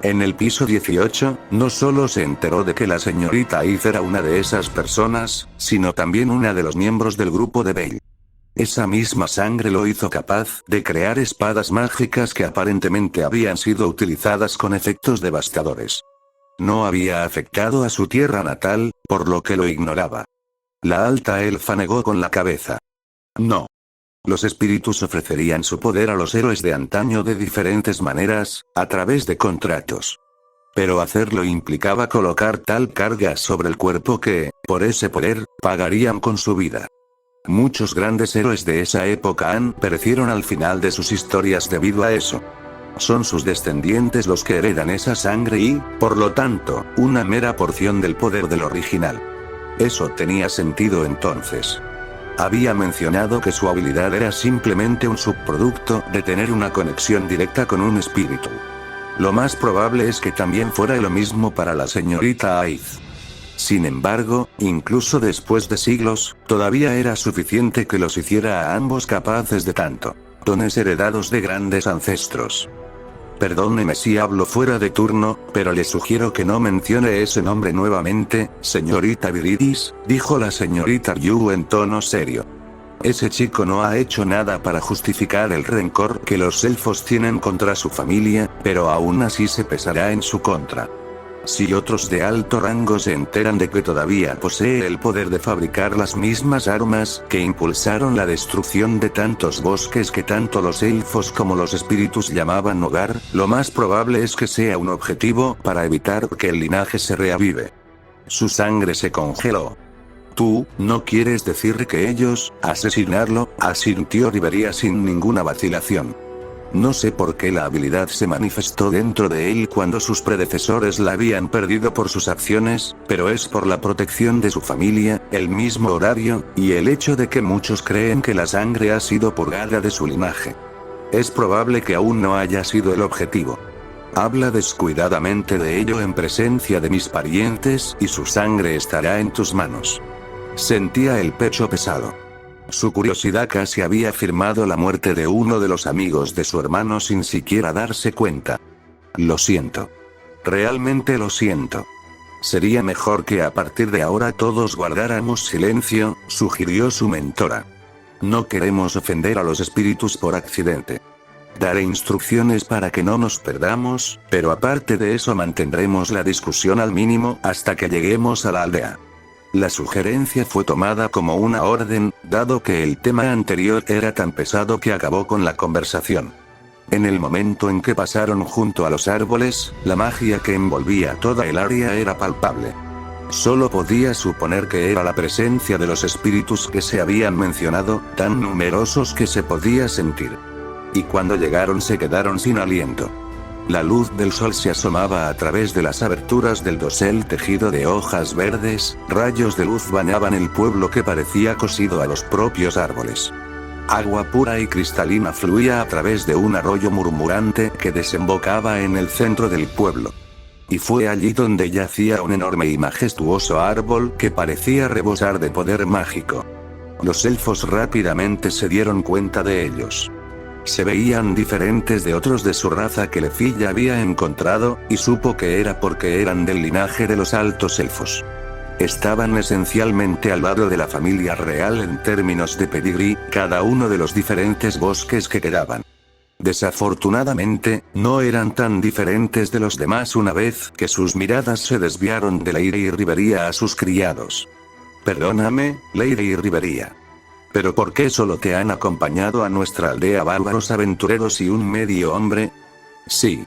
En el piso 18, no solo se enteró de que la señorita Iz era una de esas personas, sino también una de los miembros del grupo de Bale. Esa misma sangre lo hizo capaz de crear espadas mágicas que aparentemente habían sido utilizadas con efectos devastadores. No había afectado a su tierra natal, por lo que lo ignoraba. La alta elfa negó con la cabeza. No. Los espíritus ofrecerían su poder a los héroes de antaño de diferentes maneras, a través de contratos. Pero hacerlo implicaba colocar tal carga sobre el cuerpo que, por ese poder, pagarían con su vida. Muchos grandes héroes de esa época perecieron al final de sus historias debido a eso. Son sus descendientes los que heredan esa sangre y, por lo tanto, una mera porción del poder del original. Eso tenía sentido entonces. Había mencionado que su habilidad era simplemente un subproducto de tener una conexión directa con un espíritu. Lo más probable es que también fuera lo mismo para la señorita Aiz. Sin embargo, incluso después de siglos, todavía era suficiente que los hiciera a ambos capaces de tanto. Dones heredados de grandes ancestros. Perdóneme si hablo fuera de turno, pero le sugiero que no mencione ese nombre nuevamente, señorita Viridis, dijo la señorita Ryu en tono serio. Ese chico no ha hecho nada para justificar el rencor que los elfos tienen contra su familia, pero aún así se pesará en su contra. Si otros de alto rango se enteran de que todavía posee el poder de fabricar las mismas armas que impulsaron la destrucción de tantos bosques que tanto los elfos como los espíritus llamaban hogar, lo más probable es que sea un objetivo para evitar que el linaje se reavive. Su sangre se congeló. ¿Tú, no quieres decir que ellos, asesinarlo?, asintió Rivería sin ninguna vacilación. No sé por qué la habilidad se manifestó dentro de él cuando sus predecesores la habían perdido por sus acciones, pero es por la protección de su familia, el mismo horario, y el hecho de que muchos creen que la sangre ha sido purgada de su linaje. Es probable que aún no haya sido el objetivo. Habla descuidadamente de ello en presencia de mis parientes y su sangre estará en tus manos. Sentía el pecho pesado. Su curiosidad casi había firmado la muerte de uno de los amigos de su hermano sin siquiera darse cuenta. Lo siento. Realmente lo siento. Sería mejor que a partir de ahora todos guardáramos silencio, sugirió su mentora. No queremos ofender a los espíritus por accidente. Daré instrucciones para que no nos perdamos, pero aparte de eso mantendremos la discusión al mínimo hasta que lleguemos a la aldea. La sugerencia fue tomada como una orden, dado que el tema anterior era tan pesado que acabó con la conversación. En el momento en que pasaron junto a los árboles, la magia que envolvía toda el área era palpable. Solo podía suponer que era la presencia de los espíritus que se habían mencionado, tan numerosos que se podía sentir. Y cuando llegaron se quedaron sin aliento. La luz del sol se asomaba a través de las aberturas del dosel tejido de hojas verdes, rayos de luz bañaban el pueblo que parecía cosido a los propios árboles. Agua pura y cristalina fluía a través de un arroyo murmurante que desembocaba en el centro del pueblo. Y fue allí donde yacía un enorme y majestuoso árbol que parecía rebosar de poder mágico. Los elfos rápidamente se dieron cuenta de ellos. Se veían diferentes de otros de su raza que Lefi ya había encontrado, y supo que era porque eran del linaje de los altos elfos. Estaban esencialmente al lado de la familia real en términos de pedigrí, cada uno de los diferentes bosques que quedaban. Desafortunadamente, no eran tan diferentes de los demás una vez que sus miradas se desviaron de Leire y Rivería a sus criados. Perdóname, Leire y Rivería. ¿Pero por qué solo te han acompañado a nuestra aldea bárbaros aventureros y un medio hombre? Sí.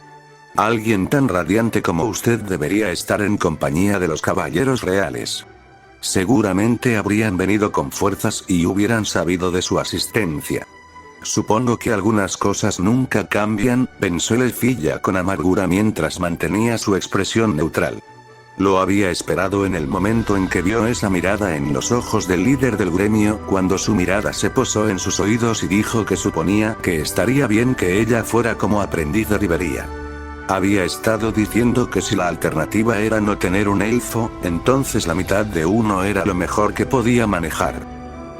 Alguien tan radiante como usted debería estar en compañía de los caballeros reales. Seguramente habrían venido con fuerzas y hubieran sabido de su asistencia. Supongo que algunas cosas nunca cambian, pensó Lefilla con amargura mientras mantenía su expresión neutral. Lo había esperado en el momento en que vio esa mirada en los ojos del líder del gremio, cuando su mirada se posó en sus oídos y dijo que suponía que estaría bien que ella fuera como aprendiz de Rivería. Había estado diciendo que si la alternativa era no tener un elfo, entonces la mitad de uno era lo mejor que podía manejar.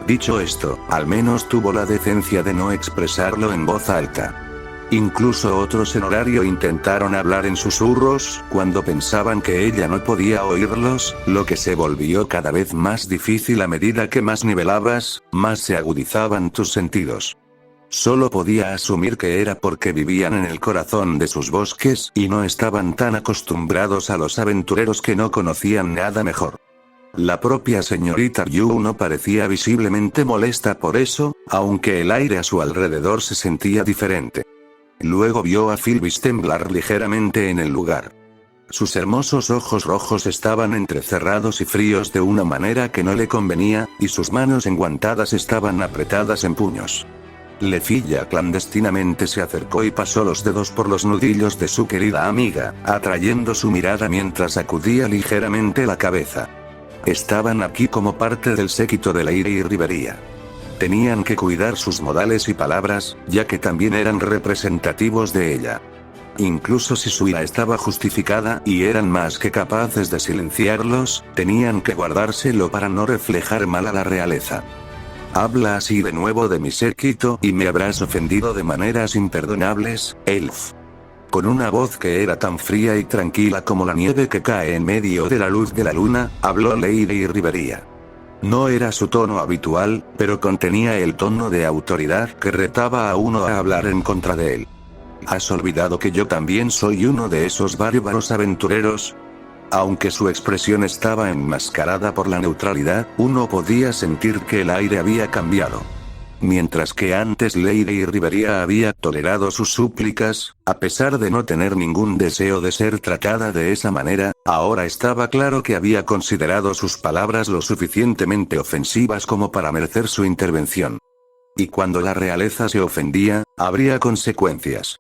Dicho esto, al menos tuvo la decencia de no expresarlo en voz alta. Incluso otros en horario intentaron hablar en susurros, cuando pensaban que ella no podía oírlos, lo que se volvió cada vez más difícil a medida que más nivelabas, más se agudizaban tus sentidos. Solo podía asumir que era porque vivían en el corazón de sus bosques y no estaban tan acostumbrados a los aventureros que no conocían nada mejor. La propia señorita Yu no parecía visiblemente molesta por eso, aunque el aire a su alrededor se sentía diferente. Luego vio a Philbis temblar ligeramente en el lugar. Sus hermosos ojos rojos estaban entrecerrados y fríos de una manera que no le convenía, y sus manos enguantadas estaban apretadas en puños. Lefilla clandestinamente se acercó y pasó los dedos por los nudillos de su querida amiga, atrayendo su mirada mientras sacudía ligeramente la cabeza. Estaban aquí como parte del séquito de Leire y Rivería. Tenían que cuidar sus modales y palabras, ya que también eran representativos de ella. Incluso si su ira estaba justificada y eran más que capaces de silenciarlos, tenían que guardárselo para no reflejar mal a la realeza. Habla así de nuevo de mi séquito y me habrás ofendido de maneras imperdonables, Elf. Con una voz que era tan fría y tranquila como la nieve que cae en medio de la luz de la luna, habló Leire y Rivería. No era su tono habitual, pero contenía el tono de autoridad que retaba a uno a hablar en contra de él. ¿Has olvidado que yo también soy uno de esos bárbaros aventureros? Aunque su expresión estaba enmascarada por la neutralidad, uno podía sentir que el aire había cambiado. Mientras que antes Leire y Rivería había tolerado sus súplicas, a pesar de no tener ningún deseo de ser tratada de esa manera, ahora estaba claro que había considerado sus palabras lo suficientemente ofensivas como para merecer su intervención. Y cuando la realeza se ofendía, habría consecuencias.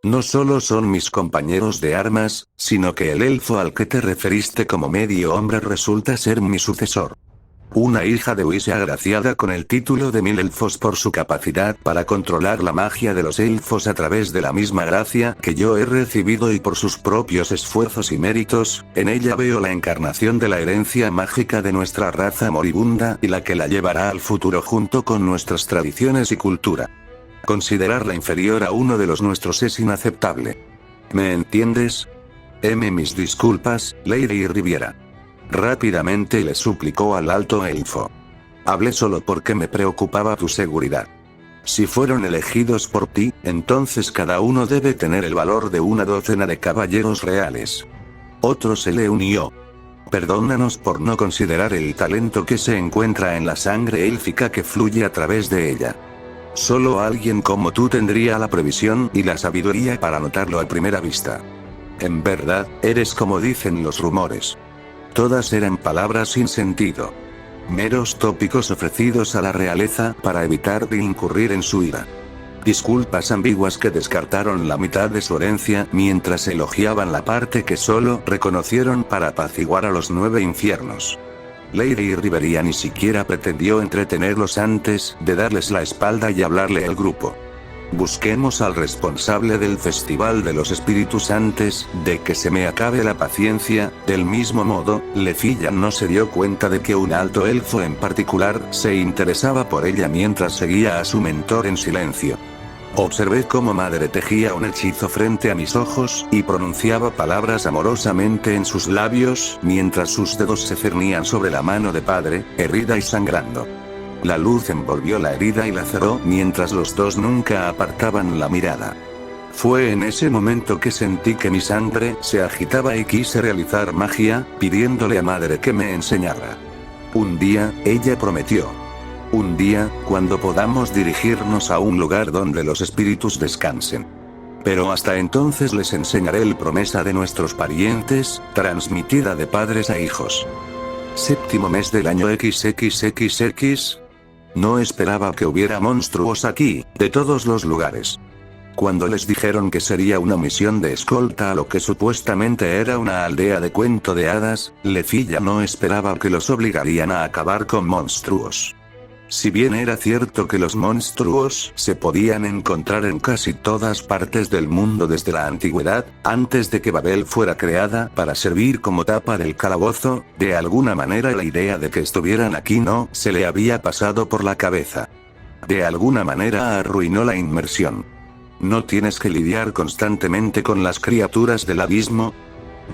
No solo son mis compañeros de armas, sino que el elfo al que te referiste como medio hombre resulta ser mi sucesor. Una hija de Wise agraciada con el título de 1000 elfos por su capacidad para controlar la magia de los elfos a través de la misma gracia que yo he recibido y por sus propios esfuerzos y méritos, en ella veo la encarnación de la herencia mágica de nuestra raza moribunda y la que la llevará al futuro junto con nuestras tradiciones y cultura. Considerarla inferior a uno de los nuestros es inaceptable. ¿Me entiendes? Mis disculpas, Lady Riviera. Rápidamente le suplicó al alto elfo. Hablé solo porque me preocupaba tu seguridad. Si fueron elegidos por ti, entonces cada uno debe tener el valor de una docena de caballeros reales. Otro se le unió. Perdónanos por no considerar el talento que se encuentra en la sangre élfica que fluye a través de ella. Solo alguien como tú tendría la previsión y la sabiduría para notarlo a primera vista. En verdad, eres como dicen los rumores. Todas eran palabras sin sentido. Meros tópicos ofrecidos a la realeza para evitar de incurrir en su ira. Disculpas ambiguas que descartaron la mitad de su herencia mientras elogiaban la parte que solo reconocieron para apaciguar a los 9 infiernos. Lady Riveria ni siquiera pretendió entretenerlos antes de darles la espalda y hablarle al grupo. Busquemos al responsable del Festival de los Espíritus antes de que se me acabe la paciencia. Del mismo modo, Lefilla no se dio cuenta de que un alto elfo en particular se interesaba por ella mientras seguía a su mentor en silencio. Observé cómo Madre tejía un hechizo frente a mis ojos y pronunciaba palabras amorosamente en sus labios mientras sus dedos se cernían sobre la mano de Padre, herida y sangrando. La luz envolvió la herida y la cerró mientras los dos nunca apartaban la mirada. Fue en ese momento que sentí que mi sangre se agitaba y quise realizar magia, pidiéndole a Madre que me enseñara. Un día, ella prometió. Un día, cuando podamos dirigirnos a un lugar donde los espíritus descansen. Pero hasta entonces les enseñaré la promesa de nuestros parientes, transmitida de padres a hijos. Séptimo mes del año XXXX. No esperaba que hubiera monstruos aquí, de todos los lugares. Cuando les dijeron que sería una misión de escolta a lo que supuestamente era una aldea de cuento de hadas, Lefilla no esperaba que los obligarían a acabar con monstruos. Si bien era cierto que los monstruos se podían encontrar en casi todas partes del mundo desde la antigüedad, antes de que Babel fuera creada para servir como tapa del calabozo, de alguna manera la idea de que estuvieran aquí no se le había pasado por la cabeza. De alguna manera arruinó la inmersión. ¿No tienes que lidiar constantemente con las criaturas del abismo?,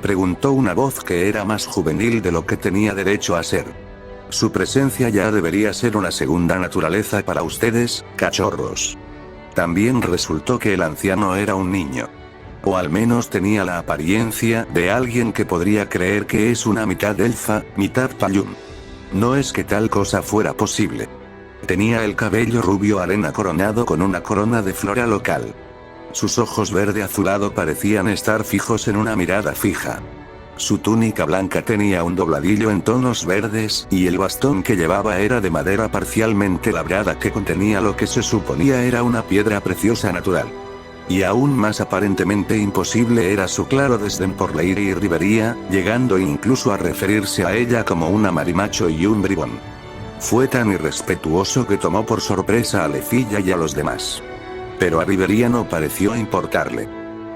preguntó una voz que era más juvenil de lo que tenía derecho a ser. Su presencia ya debería ser una segunda naturaleza para ustedes, cachorros. También resultó que el anciano era un niño. O al menos tenía la apariencia de alguien que podría creer que es una mitad elfa, mitad payún. No es que tal cosa fuera posible. Tenía el cabello rubio arena coronado con una corona de flora local. Sus ojos verde azulado parecían estar fijos en una mirada fija. Su túnica blanca tenía un dobladillo en tonos verdes, y el bastón que llevaba era de madera parcialmente labrada que contenía lo que se suponía era una piedra preciosa natural. Y aún más aparentemente imposible era su claro desdén por Lady Riveria, llegando incluso a referirse a ella como una marimacho y un bribón. Fue tan irrespetuoso que tomó por sorpresa a Lefilla y a los demás. Pero a Riveria no pareció importarle.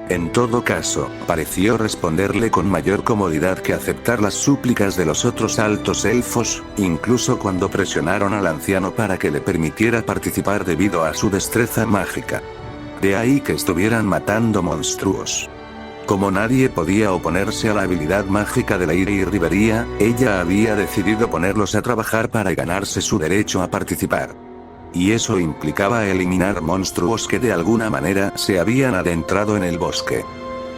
En todo caso, pareció responderle con mayor comodidad que aceptar las súplicas de los otros altos elfos, incluso cuando presionaron al anciano para que le permitiera participar debido a su destreza mágica. De ahí que estuvieran matando monstruos. Como nadie podía oponerse a la habilidad mágica de Lady Riveria, ella había decidido ponerlos a trabajar para ganarse su derecho a participar. Y eso implicaba eliminar monstruos que de alguna manera se habían adentrado en el bosque.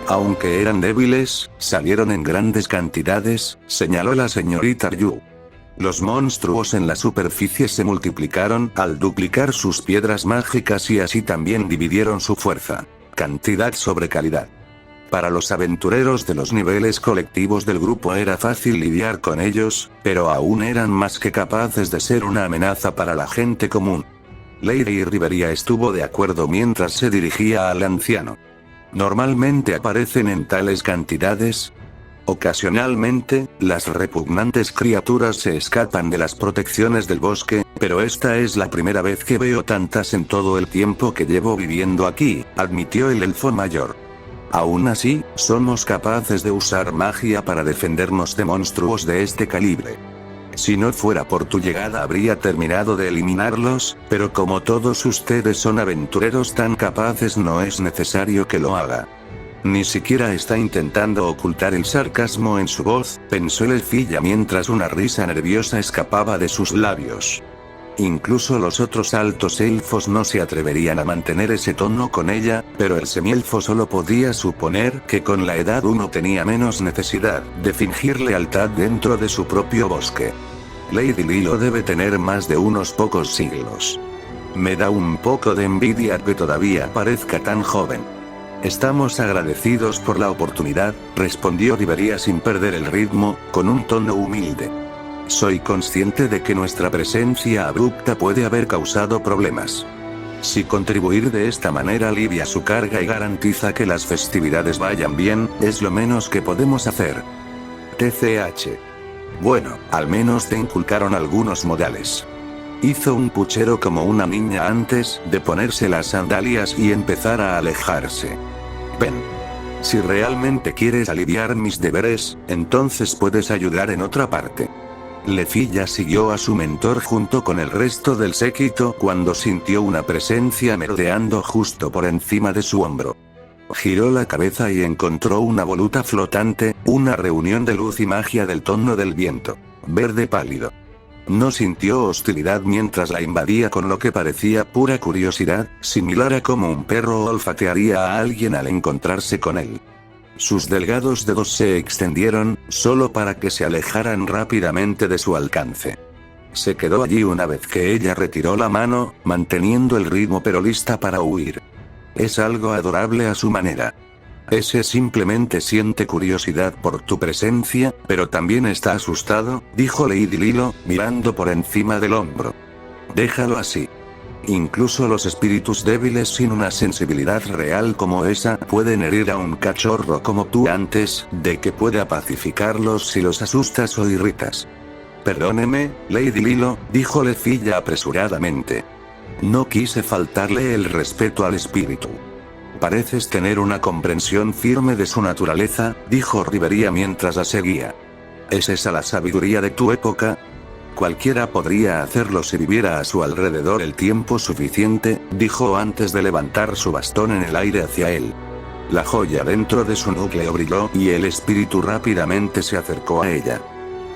Aunque eran débiles, salieron en grandes cantidades, señaló la señorita Yu. Los monstruos en la superficie se multiplicaron al duplicar sus piedras mágicas y así también dividieron su fuerza. Cantidad sobre calidad. Para los aventureros de los niveles colectivos del grupo era fácil lidiar con ellos, pero aún eran más que capaces de ser una amenaza para la gente común. Lady Riveria estuvo de acuerdo mientras se dirigía al anciano. ¿Normalmente aparecen en tales cantidades? Ocasionalmente, las repugnantes criaturas se escapan de las protecciones del bosque, pero esta es la primera vez que veo tantas en todo el tiempo que llevo viviendo aquí, admitió el elfo mayor. Aún así, somos capaces de usar magia para defendernos de monstruos de este calibre. Si no fuera por tu llegada habría terminado de eliminarlos, pero como todos ustedes son aventureros tan capaces no es necesario que lo haga. Ni siquiera está intentando ocultar el sarcasmo en su voz, pensó Elfilla mientras una risa nerviosa escapaba de sus labios. Incluso los otros altos elfos no se atreverían a mantener ese tono con ella, pero el semielfo solo podía suponer que con la edad uno tenía menos necesidad de fingir lealtad dentro de su propio bosque. Lady Lilo debe tener más de unos pocos siglos. Me da un poco de envidia que todavía parezca tan joven. Estamos agradecidos por la oportunidad, respondió Rivería sin perder el ritmo, con un tono humilde. Soy consciente de que nuestra presencia abrupta puede haber causado problemas. Si contribuir de esta manera alivia su carga y garantiza que las festividades vayan bien, es lo menos que podemos hacer. TCH. Bueno, al menos te inculcaron algunos modales. Hizo un puchero como una niña antes de ponerse las sandalias y empezar a alejarse. Ven. Si realmente quieres aliviar mis deberes, entonces puedes ayudar en otra parte. Lefilla siguió a su mentor junto con el resto del séquito cuando sintió una presencia merodeando justo por encima de su hombro. Giró la cabeza y encontró una voluta flotante, una reunión de luz y magia del tono del viento, verde pálido. No sintió hostilidad mientras la invadía con lo que parecía pura curiosidad, similar a cómo un perro olfatearía a alguien al encontrarse con él. Sus delgados dedos se extendieron, solo para que se alejaran rápidamente de su alcance. Se quedó allí una vez que ella retiró la mano, manteniendo el ritmo pero lista para huir. Es algo adorable a su manera. Ese simplemente siente curiosidad por tu presencia, pero también está asustado, dijo Lady Lilo, mirando por encima del hombro. Déjalo así. Incluso los espíritus débiles sin una sensibilidad real como esa pueden herir a un cachorro como tú antes de que pueda pacificarlos si los asustas o irritas. Perdóneme, Lady Lilo, dijo Lefilla apresuradamente. No quise faltarle el respeto al espíritu. Pareces tener una comprensión firme de su naturaleza, dijo Rivería mientras la seguía. ¿Es esa la sabiduría de tu época? Cualquiera podría hacerlo si viviera a su alrededor el tiempo suficiente, dijo antes de levantar su bastón en el aire hacia él. La joya dentro de su núcleo brilló y el espíritu rápidamente se acercó a ella.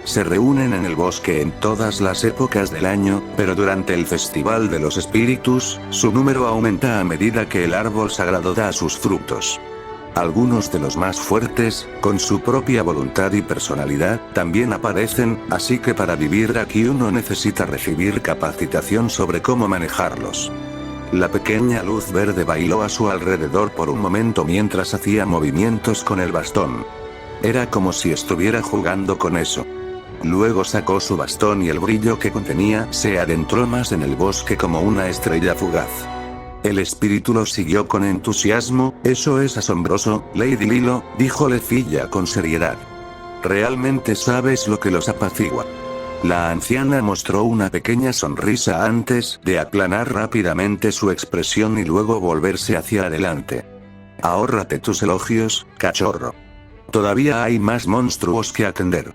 Se reúnen en el bosque en todas las épocas del año, pero durante el Festival de los Espíritus, su número aumenta a medida que el árbol sagrado da sus frutos. Algunos de los más fuertes, con su propia voluntad y personalidad, también aparecen, así que para vivir aquí uno necesita recibir capacitación sobre cómo manejarlos. La pequeña luz verde bailó a su alrededor por un momento mientras hacía movimientos con el bastón. Era como si estuviera jugando con eso. Luego sacó su bastón y el brillo que contenía se adentró más en el bosque como una estrella fugaz. El espíritu lo siguió con entusiasmo. Eso es asombroso, Lady Lilo, dijo Lefilla con seriedad. Realmente sabes lo que los apacigua. La anciana mostró una pequeña sonrisa antes de aplanar rápidamente su expresión y luego volverse hacia adelante. Ahórrate tus elogios, cachorro. Todavía hay más monstruos que atender.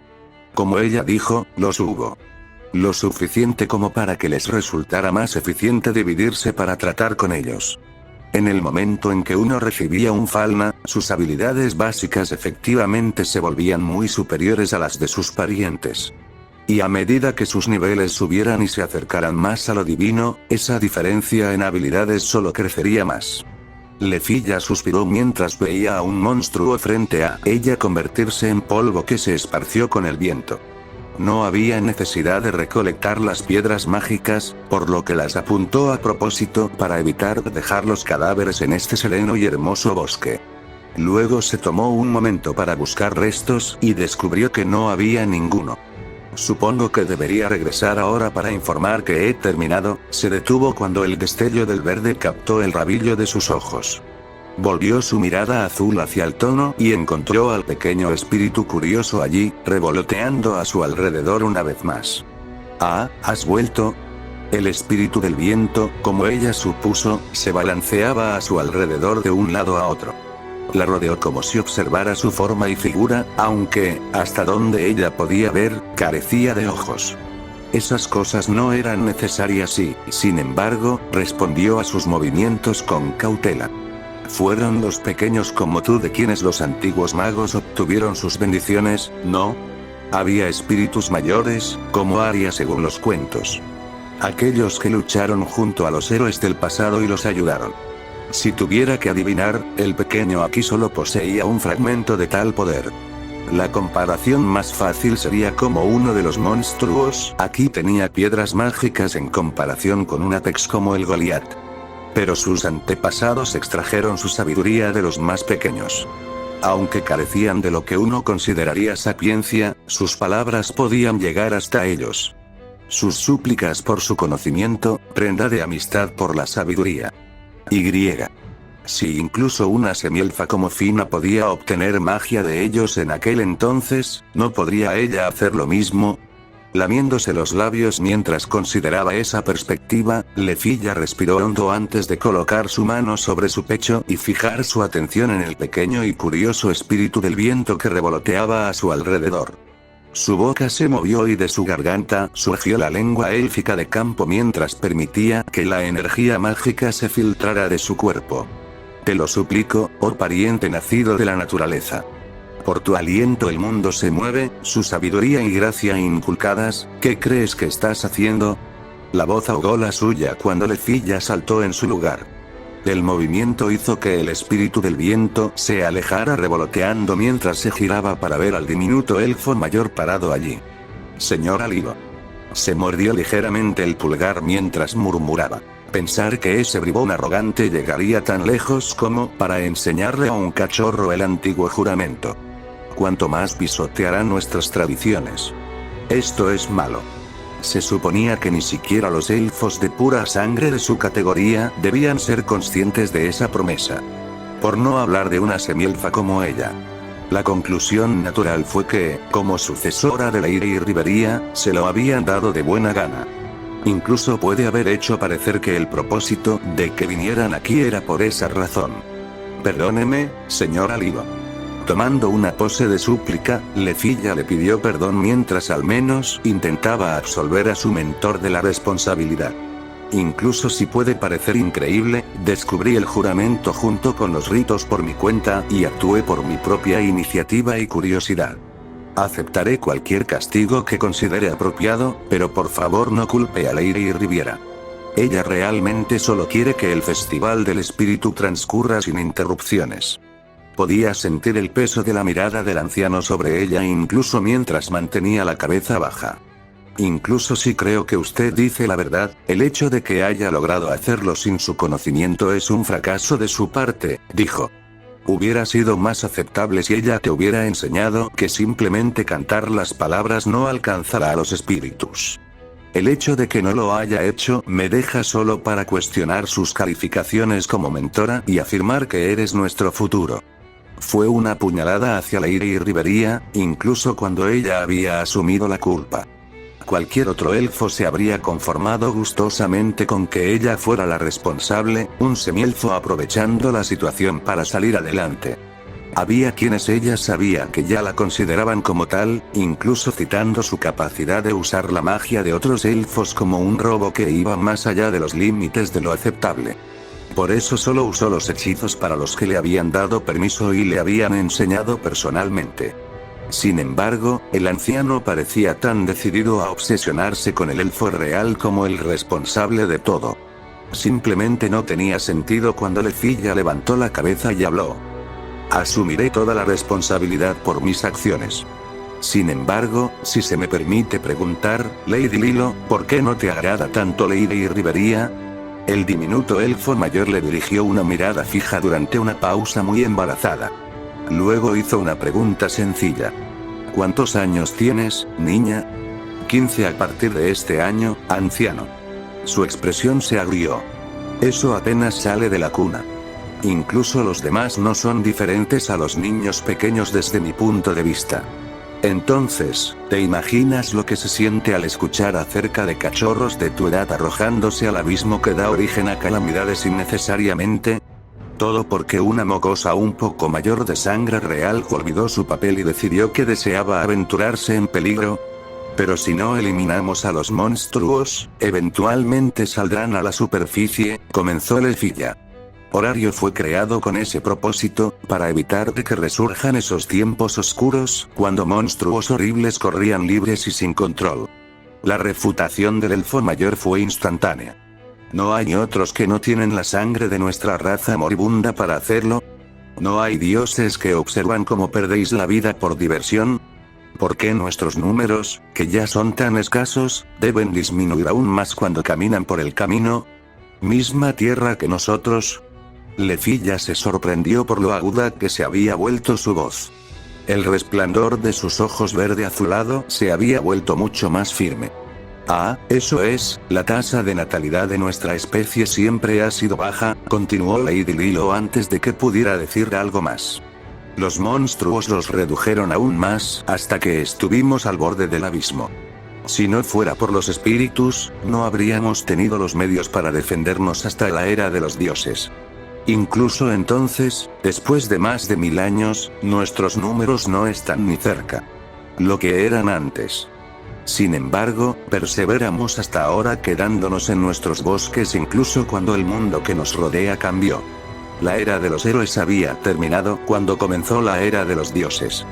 Como ella dijo, los hubo. Lo suficiente como para que les resultara más eficiente dividirse para tratar con ellos. En el momento en que uno recibía un falna, sus habilidades básicas efectivamente se volvían muy superiores a las de sus parientes. Y a medida que sus niveles subieran y se acercaran más a lo divino, esa diferencia en habilidades solo crecería más. Lefilla suspiró mientras veía a un monstruo frente a ella convertirse en polvo que se esparció con el viento. No había necesidad de recolectar las piedras mágicas, por lo que las apuntó a propósito para evitar dejar los cadáveres en este sereno y hermoso bosque. Luego se tomó un momento para buscar restos y descubrió que no había ninguno. Supongo que debería regresar ahora para informar que he terminado. Se detuvo cuando el destello del verde captó el rabillo de sus ojos. Volvió su mirada azul hacia el tono y encontró al pequeño espíritu curioso allí, revoloteando a su alrededor una vez más. Ah, ¿has vuelto? El espíritu del viento, como ella supuso, se balanceaba a su alrededor de un lado a otro. La rodeó como si observara su forma y figura, aunque, hasta donde ella podía ver, carecía de ojos. Esas cosas no eran necesarias y, sin embargo, respondió a sus movimientos con cautela. ¿Fueron los pequeños como tú de quienes los antiguos magos obtuvieron sus bendiciones, no? Había espíritus mayores, como Aria según los cuentos. Aquellos que lucharon junto a los héroes del pasado y los ayudaron. Si tuviera que adivinar, el pequeño aquí solo poseía un fragmento de tal poder. La comparación más fácil sería como uno de los monstruos aquí tenía piedras mágicas en comparación con un Apex como el Goliat. Pero sus antepasados extrajeron su sabiduría de los más pequeños. Aunque carecían de lo que uno consideraría sapiencia, sus palabras podían llegar hasta ellos. Sus súplicas por su conocimiento, prenda de amistad por la sabiduría. Y. Si incluso una semielfa como Fina podía obtener magia de ellos en aquel entonces, ¿no podría ella hacer lo mismo? Lamiéndose los labios mientras consideraba esa perspectiva, Lefilla respiró hondo antes de colocar su mano sobre su pecho y fijar su atención en el pequeño y curioso espíritu del viento que revoloteaba a su alrededor. Su boca se movió y de su garganta surgió la lengua élfica de campo mientras permitía que la energía mágica se filtrara de su cuerpo. Te lo suplico, oh pariente nacido de la naturaleza. Por tu aliento el mundo se mueve, su sabiduría y gracia inculcadas, ¿qué crees que estás haciendo? La voz ahogó la suya cuando Lefilla saltó en su lugar. El movimiento hizo que el espíritu del viento se alejara revoloteando mientras se giraba para ver al diminuto elfo mayor parado allí. Señor Alivo. Se mordió ligeramente el pulgar mientras murmuraba. Pensar que ese bribón arrogante llegaría tan lejos como para enseñarle a un cachorro el antiguo juramento. Cuanto más pisoteará nuestras tradiciones. Esto es malo. Se suponía que ni siquiera los elfos de pura sangre de su categoría debían ser conscientes de esa promesa. Por no hablar de una semielfa como ella. La conclusión natural fue que, como sucesora de Leire y Rivería, se lo habían dado de buena gana. Incluso puede haber hecho parecer que el propósito de que vinieran aquí era por esa razón. Perdóneme, señor Alivo. Tomando una pose de súplica, Lefilla le pidió perdón mientras al menos intentaba absolver a su mentor de la responsabilidad. Incluso si puede parecer increíble, descubrí el juramento junto con los ritos por mi cuenta y actué por mi propia iniciativa y curiosidad. Aceptaré cualquier castigo que considere apropiado, pero por favor no culpe a Leire y Riviera. Ella realmente solo quiere que el Festival del Espíritu transcurra sin interrupciones. Podía sentir el peso de la mirada del anciano sobre ella incluso mientras mantenía la cabeza baja. Incluso si creo que usted dice la verdad, el hecho de que haya logrado hacerlo sin su conocimiento es un fracaso de su parte, dijo. Hubiera sido más aceptable si ella te hubiera enseñado que simplemente cantar las palabras no alcanzará a los espíritus. El hecho de que no lo haya hecho me deja solo para cuestionar sus calificaciones como mentora y afirmar que eres nuestro futuro. Fue una puñalada hacia Leire y Rivería, incluso cuando ella había asumido la culpa. Cualquier otro elfo se habría conformado gustosamente con que ella fuera la responsable, un semielfo aprovechando la situación para salir adelante. Había quienes ella sabía que ya la consideraban como tal, incluso citando su capacidad de usar la magia de otros elfos como un robo que iba más allá de los límites de lo aceptable. Por eso solo usó los hechizos para los que le habían dado permiso y le habían enseñado personalmente. Sin embargo, el anciano parecía tan decidido a obsesionarse con el elfo real como el responsable de todo. Simplemente no tenía sentido cuando Lefilla levantó la cabeza y habló. Asumiré toda la responsabilidad por mis acciones. Sin embargo, si se me permite preguntar, Lady Lilo, ¿por qué no te agrada tanto Leire y Rivería? El diminuto elfo mayor le dirigió una mirada fija durante una pausa muy embarazada. Luego hizo una pregunta sencilla. ¿Cuántos años tienes, niña? 15 a partir de este año, anciano. Su expresión se agrió. Eso apenas sale de la cuna. Incluso los demás no son diferentes a los niños pequeños desde mi punto de vista. Entonces, ¿te imaginas lo que se siente al escuchar acerca de cachorros de tu edad arrojándose al abismo que da origen a calamidades innecesariamente? Todo porque una mocosa un poco mayor de sangre real olvidó su papel y decidió que deseaba aventurarse en peligro. Pero si no eliminamos a los monstruos, eventualmente saldrán a la superficie, comenzó Lefilla. Horario fue creado con ese propósito, para evitar de que resurjan esos tiempos oscuros, cuando monstruos horribles corrían libres y sin control. La refutación del elfo mayor fue instantánea. ¿No hay otros que no tienen la sangre de nuestra raza moribunda para hacerlo? ¿No hay dioses que observan cómo perdéis la vida por diversión? ¿Por qué nuestros números, que ya son tan escasos, deben disminuir aún más cuando caminan por el camino? ¿Misma tierra que nosotros? Lefilla se sorprendió por lo aguda que se había vuelto su voz. El resplandor de sus ojos verde azulado se había vuelto mucho más firme. Ah, eso es, la tasa de natalidad de nuestra especie siempre ha sido baja, continuó Lady Lilo antes de que pudiera decir algo más. Los monstruos los redujeron aún más, hasta que estuvimos al borde del abismo. Si no fuera por los espíritus, no habríamos tenido los medios para defendernos hasta la era de los dioses. Incluso entonces, después de más de 1000 años, nuestros números no están ni cerca lo que eran antes. Sin embargo, perseveramos hasta ahora quedándonos en nuestros bosques incluso cuando el mundo que nos rodea cambió. La era de los héroes había terminado cuando comenzó la era de los dioses.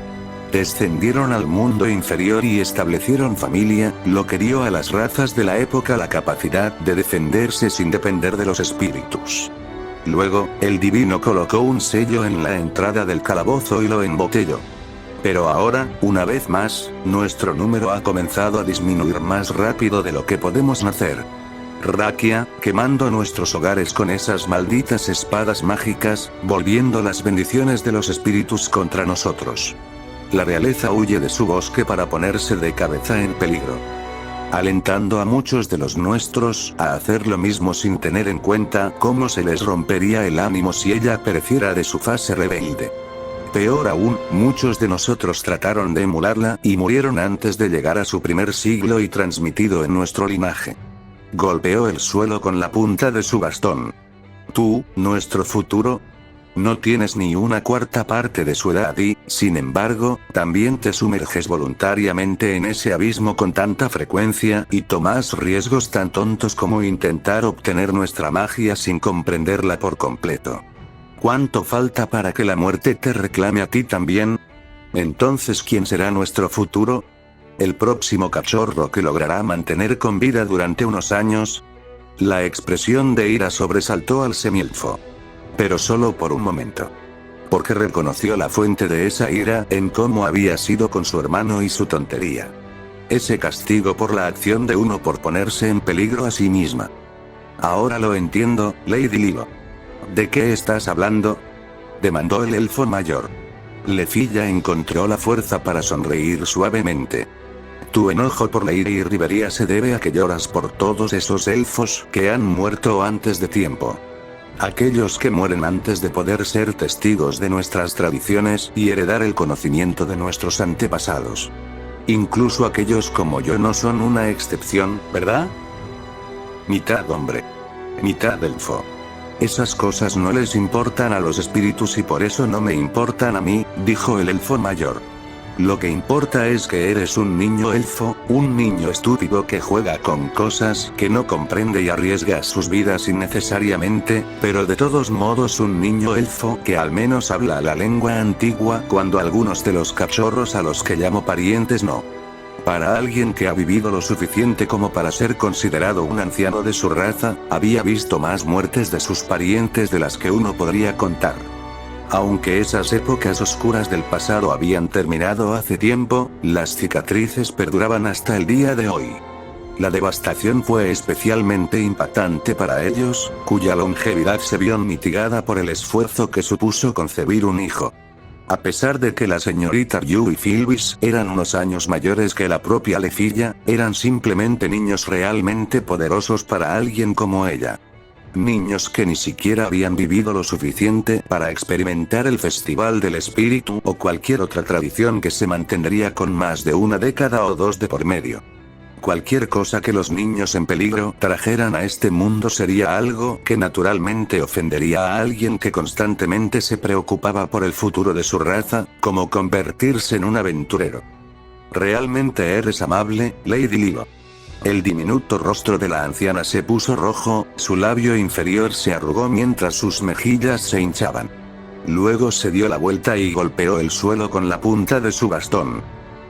Descendieron al mundo inferior y establecieron familia, lo que dio a las razas de la época la capacidad de defenderse sin depender de los espíritus. Luego, el divino colocó un sello en la entrada del calabozo y lo embotelló. Pero ahora, una vez más, nuestro número ha comenzado a disminuir más rápido de lo que podemos nacer. Rakia, quemando nuestros hogares con esas malditas espadas mágicas, volviendo las bendiciones de los espíritus contra nosotros. La realeza huye de su bosque para ponerse de cabeza en peligro, alentando a muchos de los nuestros a hacer lo mismo sin tener en cuenta cómo se les rompería el ánimo si ella pereciera de su fase rebelde. Peor aún, muchos de nosotros trataron de emularla y murieron antes de llegar a su primer siglo y transmitido en nuestro linaje. Golpeó el suelo con la punta de su bastón. Tú, nuestro futuro, no tienes ni una cuarta parte de su edad y, sin embargo, también te sumerges voluntariamente en ese abismo con tanta frecuencia y tomas riesgos tan tontos como intentar obtener nuestra magia sin comprenderla por completo. ¿Cuánto falta para que la muerte te reclame a ti también? Entonces, ¿quién será nuestro futuro? ¿El próximo cachorro que logrará mantener con vida durante unos años? La expresión de ira sobresaltó al semielfo. Pero solo por un momento. Porque reconoció la fuente de esa ira en cómo había sido con su hermano y su tontería. Ese castigo por la acción de uno por ponerse en peligro a sí misma. Ahora lo entiendo, Lady Lilo. ¿De qué estás hablando?, demandó el elfo mayor. Lefilla encontró la fuerza para sonreír suavemente. Tu enojo por Lady Riveria se debe a que lloras por todos esos elfos que han muerto antes de tiempo. Aquellos que mueren antes de poder ser testigos de nuestras tradiciones y heredar el conocimiento de nuestros antepasados. Incluso aquellos como yo no son una excepción, ¿verdad? Mitad hombre, mitad elfo. Esas cosas no les importan a los espíritus y por eso no me importan a mí, dijo el elfo mayor. Lo que importa es que eres un niño elfo, un niño estúpido que juega con cosas que no comprende y arriesga sus vidas innecesariamente, pero de todos modos un niño elfo que al menos habla la lengua antigua cuando algunos de los cachorros a los que llamo parientes no. Para alguien que ha vivido lo suficiente como para ser considerado un anciano de su raza, había visto más muertes de sus parientes de las que uno podría contar. Aunque esas épocas oscuras del pasado habían terminado hace tiempo, las cicatrices perduraban hasta el día de hoy. La devastación fue especialmente impactante para ellos, cuya longevidad se vio mitigada por el esfuerzo que supuso concebir un hijo. A pesar de que la señorita Ryu y Philbis eran unos años mayores que la propia Lefilla, eran simplemente niños realmente poderosos para alguien como ella. Niños que ni siquiera habían vivido lo suficiente para experimentar el Festival del Espíritu o cualquier otra tradición que se mantendría con más de una década o dos de por medio. Cualquier cosa que los niños en peligro trajeran a este mundo sería algo que naturalmente ofendería a alguien que constantemente se preocupaba por el futuro de su raza, como convertirse en un aventurero. Realmente eres amable, Lady Lilo. El diminuto rostro de la anciana se puso rojo, su labio inferior se arrugó mientras sus mejillas se hinchaban. Luego se dio la vuelta y golpeó el suelo con la punta de su bastón.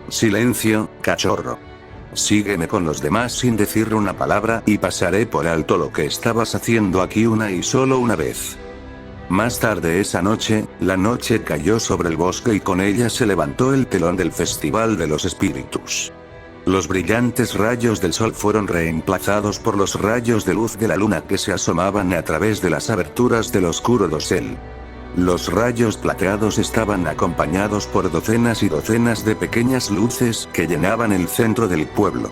Silencio, cachorro. Sígueme con los demás sin decir una palabra y pasaré por alto lo que estabas haciendo aquí una y solo una vez. Más tarde esa noche, la noche cayó sobre el bosque y con ella se levantó el telón del Festival de los Espíritus. Los brillantes rayos del sol fueron reemplazados por los rayos de luz de la luna que se asomaban a través de las aberturas del oscuro dosel. Los rayos plateados estaban acompañados por docenas y docenas de pequeñas luces que llenaban el centro del pueblo.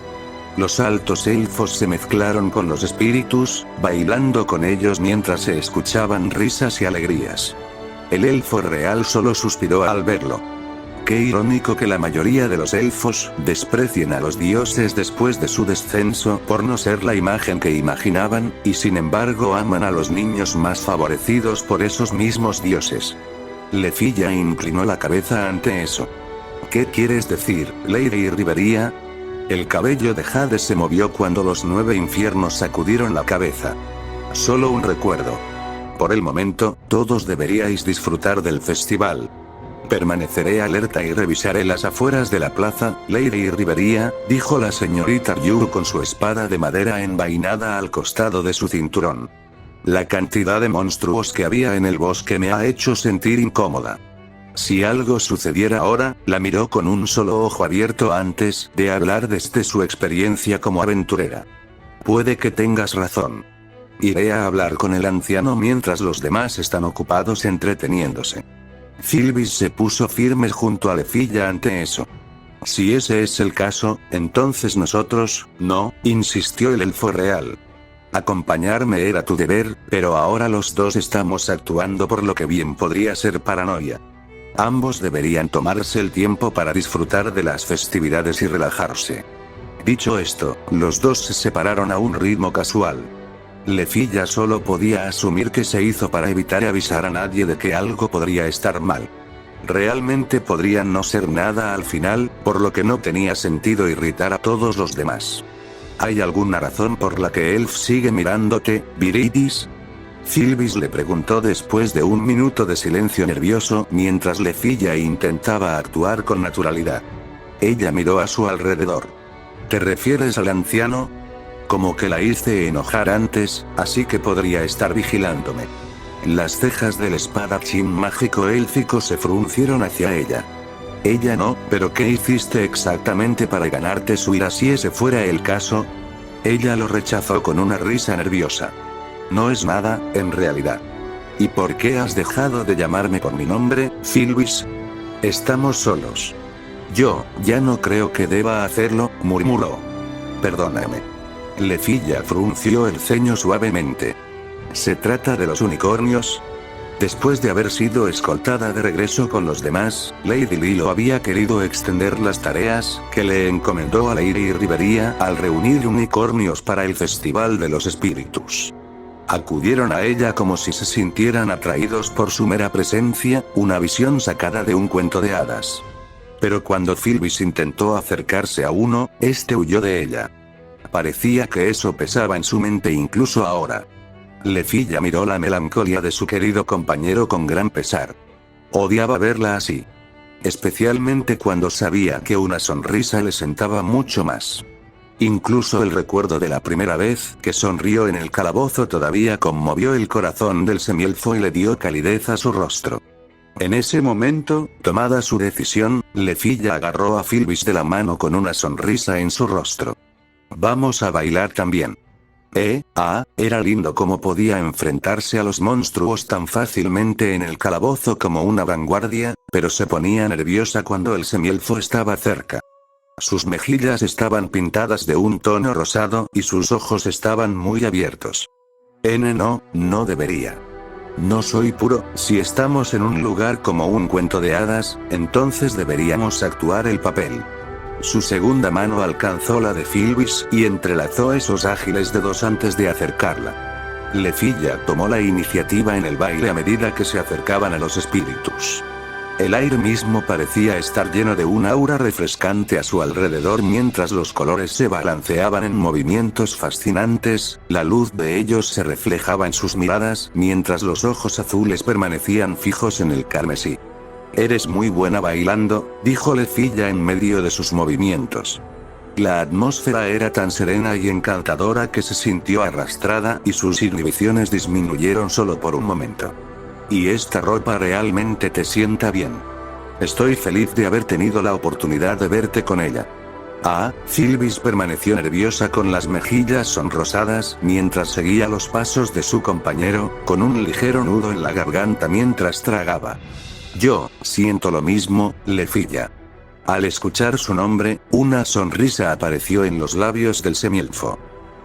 Los altos elfos se mezclaron con los espíritus, bailando con ellos mientras se escuchaban risas y alegrías. El elfo real solo suspiró al verlo. Qué irónico que la mayoría de los elfos desprecien a los dioses después de su descenso por no ser la imagen que imaginaban, y sin embargo aman a los niños más favorecidos por esos mismos dioses. Lefilla inclinó la cabeza ante eso. ¿Qué quieres decir, Lady Rivería? El cabello de Jade se movió cuando los 9 infiernos sacudieron la cabeza. Solo un recuerdo. Por el momento, todos deberíais disfrutar del festival. Permaneceré alerta y revisaré las afueras de la plaza, Lady Rivería, dijo la señorita Ryu con su espada de madera envainada al costado de su cinturón. La cantidad de monstruos que había en el bosque me ha hecho sentir incómoda. Si algo sucediera ahora, la miró con un solo ojo abierto antes de hablar desde su experiencia como aventurera. Puede que tengas razón. Iré a hablar con el anciano mientras los demás están ocupados entreteniéndose. Sylvis se puso firme junto a Lefilla ante eso. Si ese es el caso, entonces nosotros, no, insistió el elfo real. Acompañarme era tu deber, pero ahora los dos estamos actuando por lo que bien podría ser paranoia. Ambos deberían tomarse el tiempo para disfrutar de las festividades y relajarse. Dicho esto, los dos se separaron a un ritmo casual. Lefilla solo podía asumir que se hizo para evitar avisar a nadie de que algo podría estar mal. Realmente podría no ser nada al final, por lo que no tenía sentido irritar a todos los demás. ¿Hay alguna razón por la que Elf sigue mirándote, Viridis? Sylvis le preguntó después de un minuto de silencio nervioso mientras Lefilla intentaba actuar con naturalidad. Ella miró a su alrededor. ¿Te refieres al anciano? Como que la hice enojar antes, así que podría estar vigilándome. Las cejas del espadachín mágico élfico se fruncieron hacia ella. Ella no, pero ¿qué hiciste exactamente para ganarte su ira si ese fuera el caso? Ella lo rechazó con una risa nerviosa. No es nada, en realidad. ¿Y por qué has dejado de llamarme por mi nombre, Sylvis? Estamos solos. Yo, ya no creo que deba hacerlo, murmuró. Perdóname. Lefilla frunció el ceño suavemente. ¿Se trata de los unicornios? Después de haber sido escoltada de regreso con los demás, Lady Lilo había querido extender las tareas que le encomendó a Lady Rivería al reunir unicornios para el Festival de los Espíritus. Acudieron a ella como si se sintieran atraídos por su mera presencia, una visión sacada de un cuento de hadas. Pero cuando Sylvis intentó acercarse a uno, este huyó de ella. Parecía que eso pesaba en su mente incluso ahora. Lefilla miró la melancolía de su querido compañero con gran pesar. Odiaba verla así. Especialmente cuando sabía que una sonrisa le sentaba mucho más. Incluso el recuerdo de la primera vez que sonrió en el calabozo todavía conmovió el corazón del semielfo y le dio calidez a su rostro. En ese momento, tomada su decisión, Lefilla agarró a Sylvis de la mano con una sonrisa en su rostro. Vamos a bailar también. Era lindo cómo podía enfrentarse a los monstruos tan fácilmente en el calabozo como una vanguardia, pero se ponía nerviosa cuando el semielfo estaba cerca. Sus mejillas estaban pintadas de un tono rosado y sus ojos estaban muy abiertos. No debería. No soy puro, si estamos en un lugar como un cuento de hadas, entonces deberíamos actuar el papel. Su segunda mano alcanzó la de Sylvis y entrelazó esos ágiles dedos antes de acercarla. Lefilla tomó la iniciativa en el baile a medida que se acercaban a los espíritus. El aire mismo parecía estar lleno de un aura refrescante a su alrededor mientras los colores se balanceaban en movimientos fascinantes, la luz de ellos se reflejaba en sus miradas mientras los ojos azules permanecían fijos en el carmesí. «Eres muy buena bailando», dijo Lefilla en medio de sus movimientos. La atmósfera era tan serena y encantadora que se sintió arrastrada y sus inhibiciones disminuyeron solo por un momento. «Y esta ropa realmente te sienta bien. Estoy feliz de haber tenido la oportunidad de verte con ella». Sylvis permaneció nerviosa con las mejillas sonrosadas mientras seguía los pasos de su compañero, con un ligero nudo en la garganta mientras tragaba. «Yo siento lo mismo, Lefilla». Al escuchar su nombre, una sonrisa apareció en los labios del semielfo.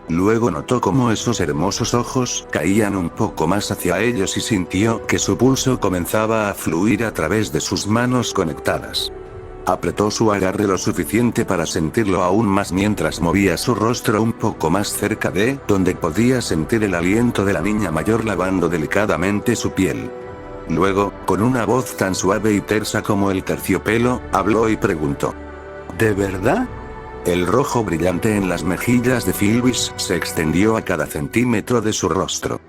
Luego notó cómo esos hermosos ojos caían un poco más hacia ellos y sintió que su pulso comenzaba a fluir a través de sus manos conectadas. Apretó su agarre lo suficiente para sentirlo aún más mientras movía su rostro un poco más cerca de donde podía sentir el aliento de la niña mayor lavando delicadamente su piel. Luego, con una voz tan suave y tersa como el terciopelo, habló y preguntó: ¿De verdad? El rojo brillante en las mejillas de Sylvis se extendió a cada centímetro de su rostro.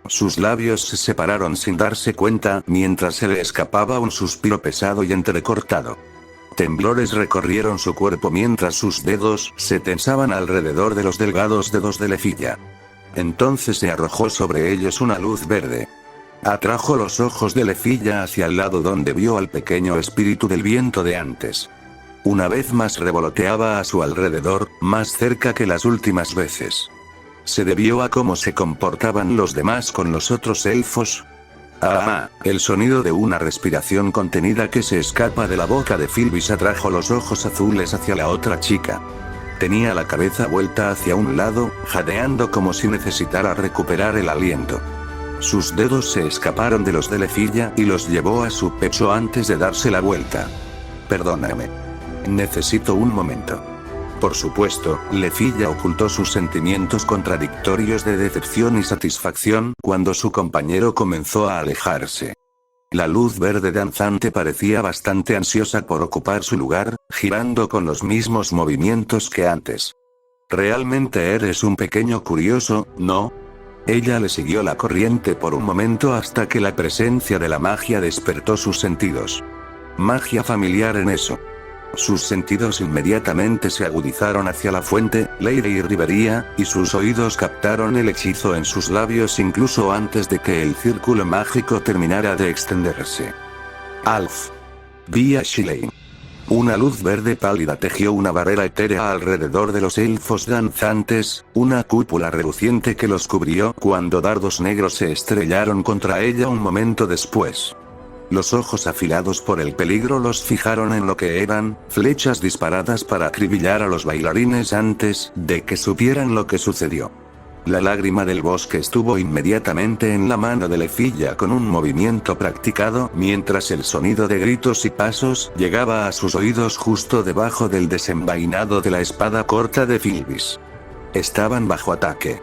Sus labios se separaron sin darse cuenta mientras se le escapaba un suspiro pesado y entrecortado. Temblores recorrieron su cuerpo mientras sus dedos se tensaban alrededor de los delgados dedos de Lefilla. Entonces se arrojó sobre ellos una luz verde. Atrajo los ojos de Lefilla hacia el lado donde vio al pequeño espíritu del viento de antes. Una vez más revoloteaba a su alrededor, más cerca que las últimas veces. ¿Se debió a cómo se comportaban los demás con los otros elfos? El sonido de una respiración contenida que se escapa de la boca de Sylvis atrajo los ojos azules hacia la otra chica. Tenía la cabeza vuelta hacia un lado, jadeando como si necesitara recuperar el aliento. Sus dedos se escaparon de los de Lefilla y los llevó a su pecho antes de darse la vuelta. «Perdóname. Necesito un momento». Por supuesto, Lefilla ocultó sus sentimientos contradictorios de decepción y satisfacción cuando su compañero comenzó a alejarse. La luz verde danzante parecía bastante ansiosa por ocupar su lugar, girando con los mismos movimientos que antes. «Realmente eres un pequeño curioso, ¿no?». Ella le siguió la corriente por un momento hasta que la presencia de la magia despertó sus sentidos. Magia familiar en eso. Sus sentidos inmediatamente se agudizaron hacia la fuente, Leire y Rivería, y sus oídos captaron el hechizo en sus labios incluso antes de que el círculo mágico terminara de extenderse. Alf. Vía Shilane. Una luz verde pálida tejió una barrera etérea alrededor de los elfos danzantes, una cúpula reluciente que los cubrió cuando dardos negros se estrellaron contra ella un momento después. Los ojos afilados por el peligro los fijaron en lo que eran, flechas disparadas para acribillar a los bailarines antes de que supieran lo que sucedió. La lágrima del bosque estuvo inmediatamente en la mano de Lefilla con un movimiento practicado mientras el sonido de gritos y pasos llegaba a sus oídos justo debajo del desenvainado de la espada corta de Sylvis. Estaban bajo ataque.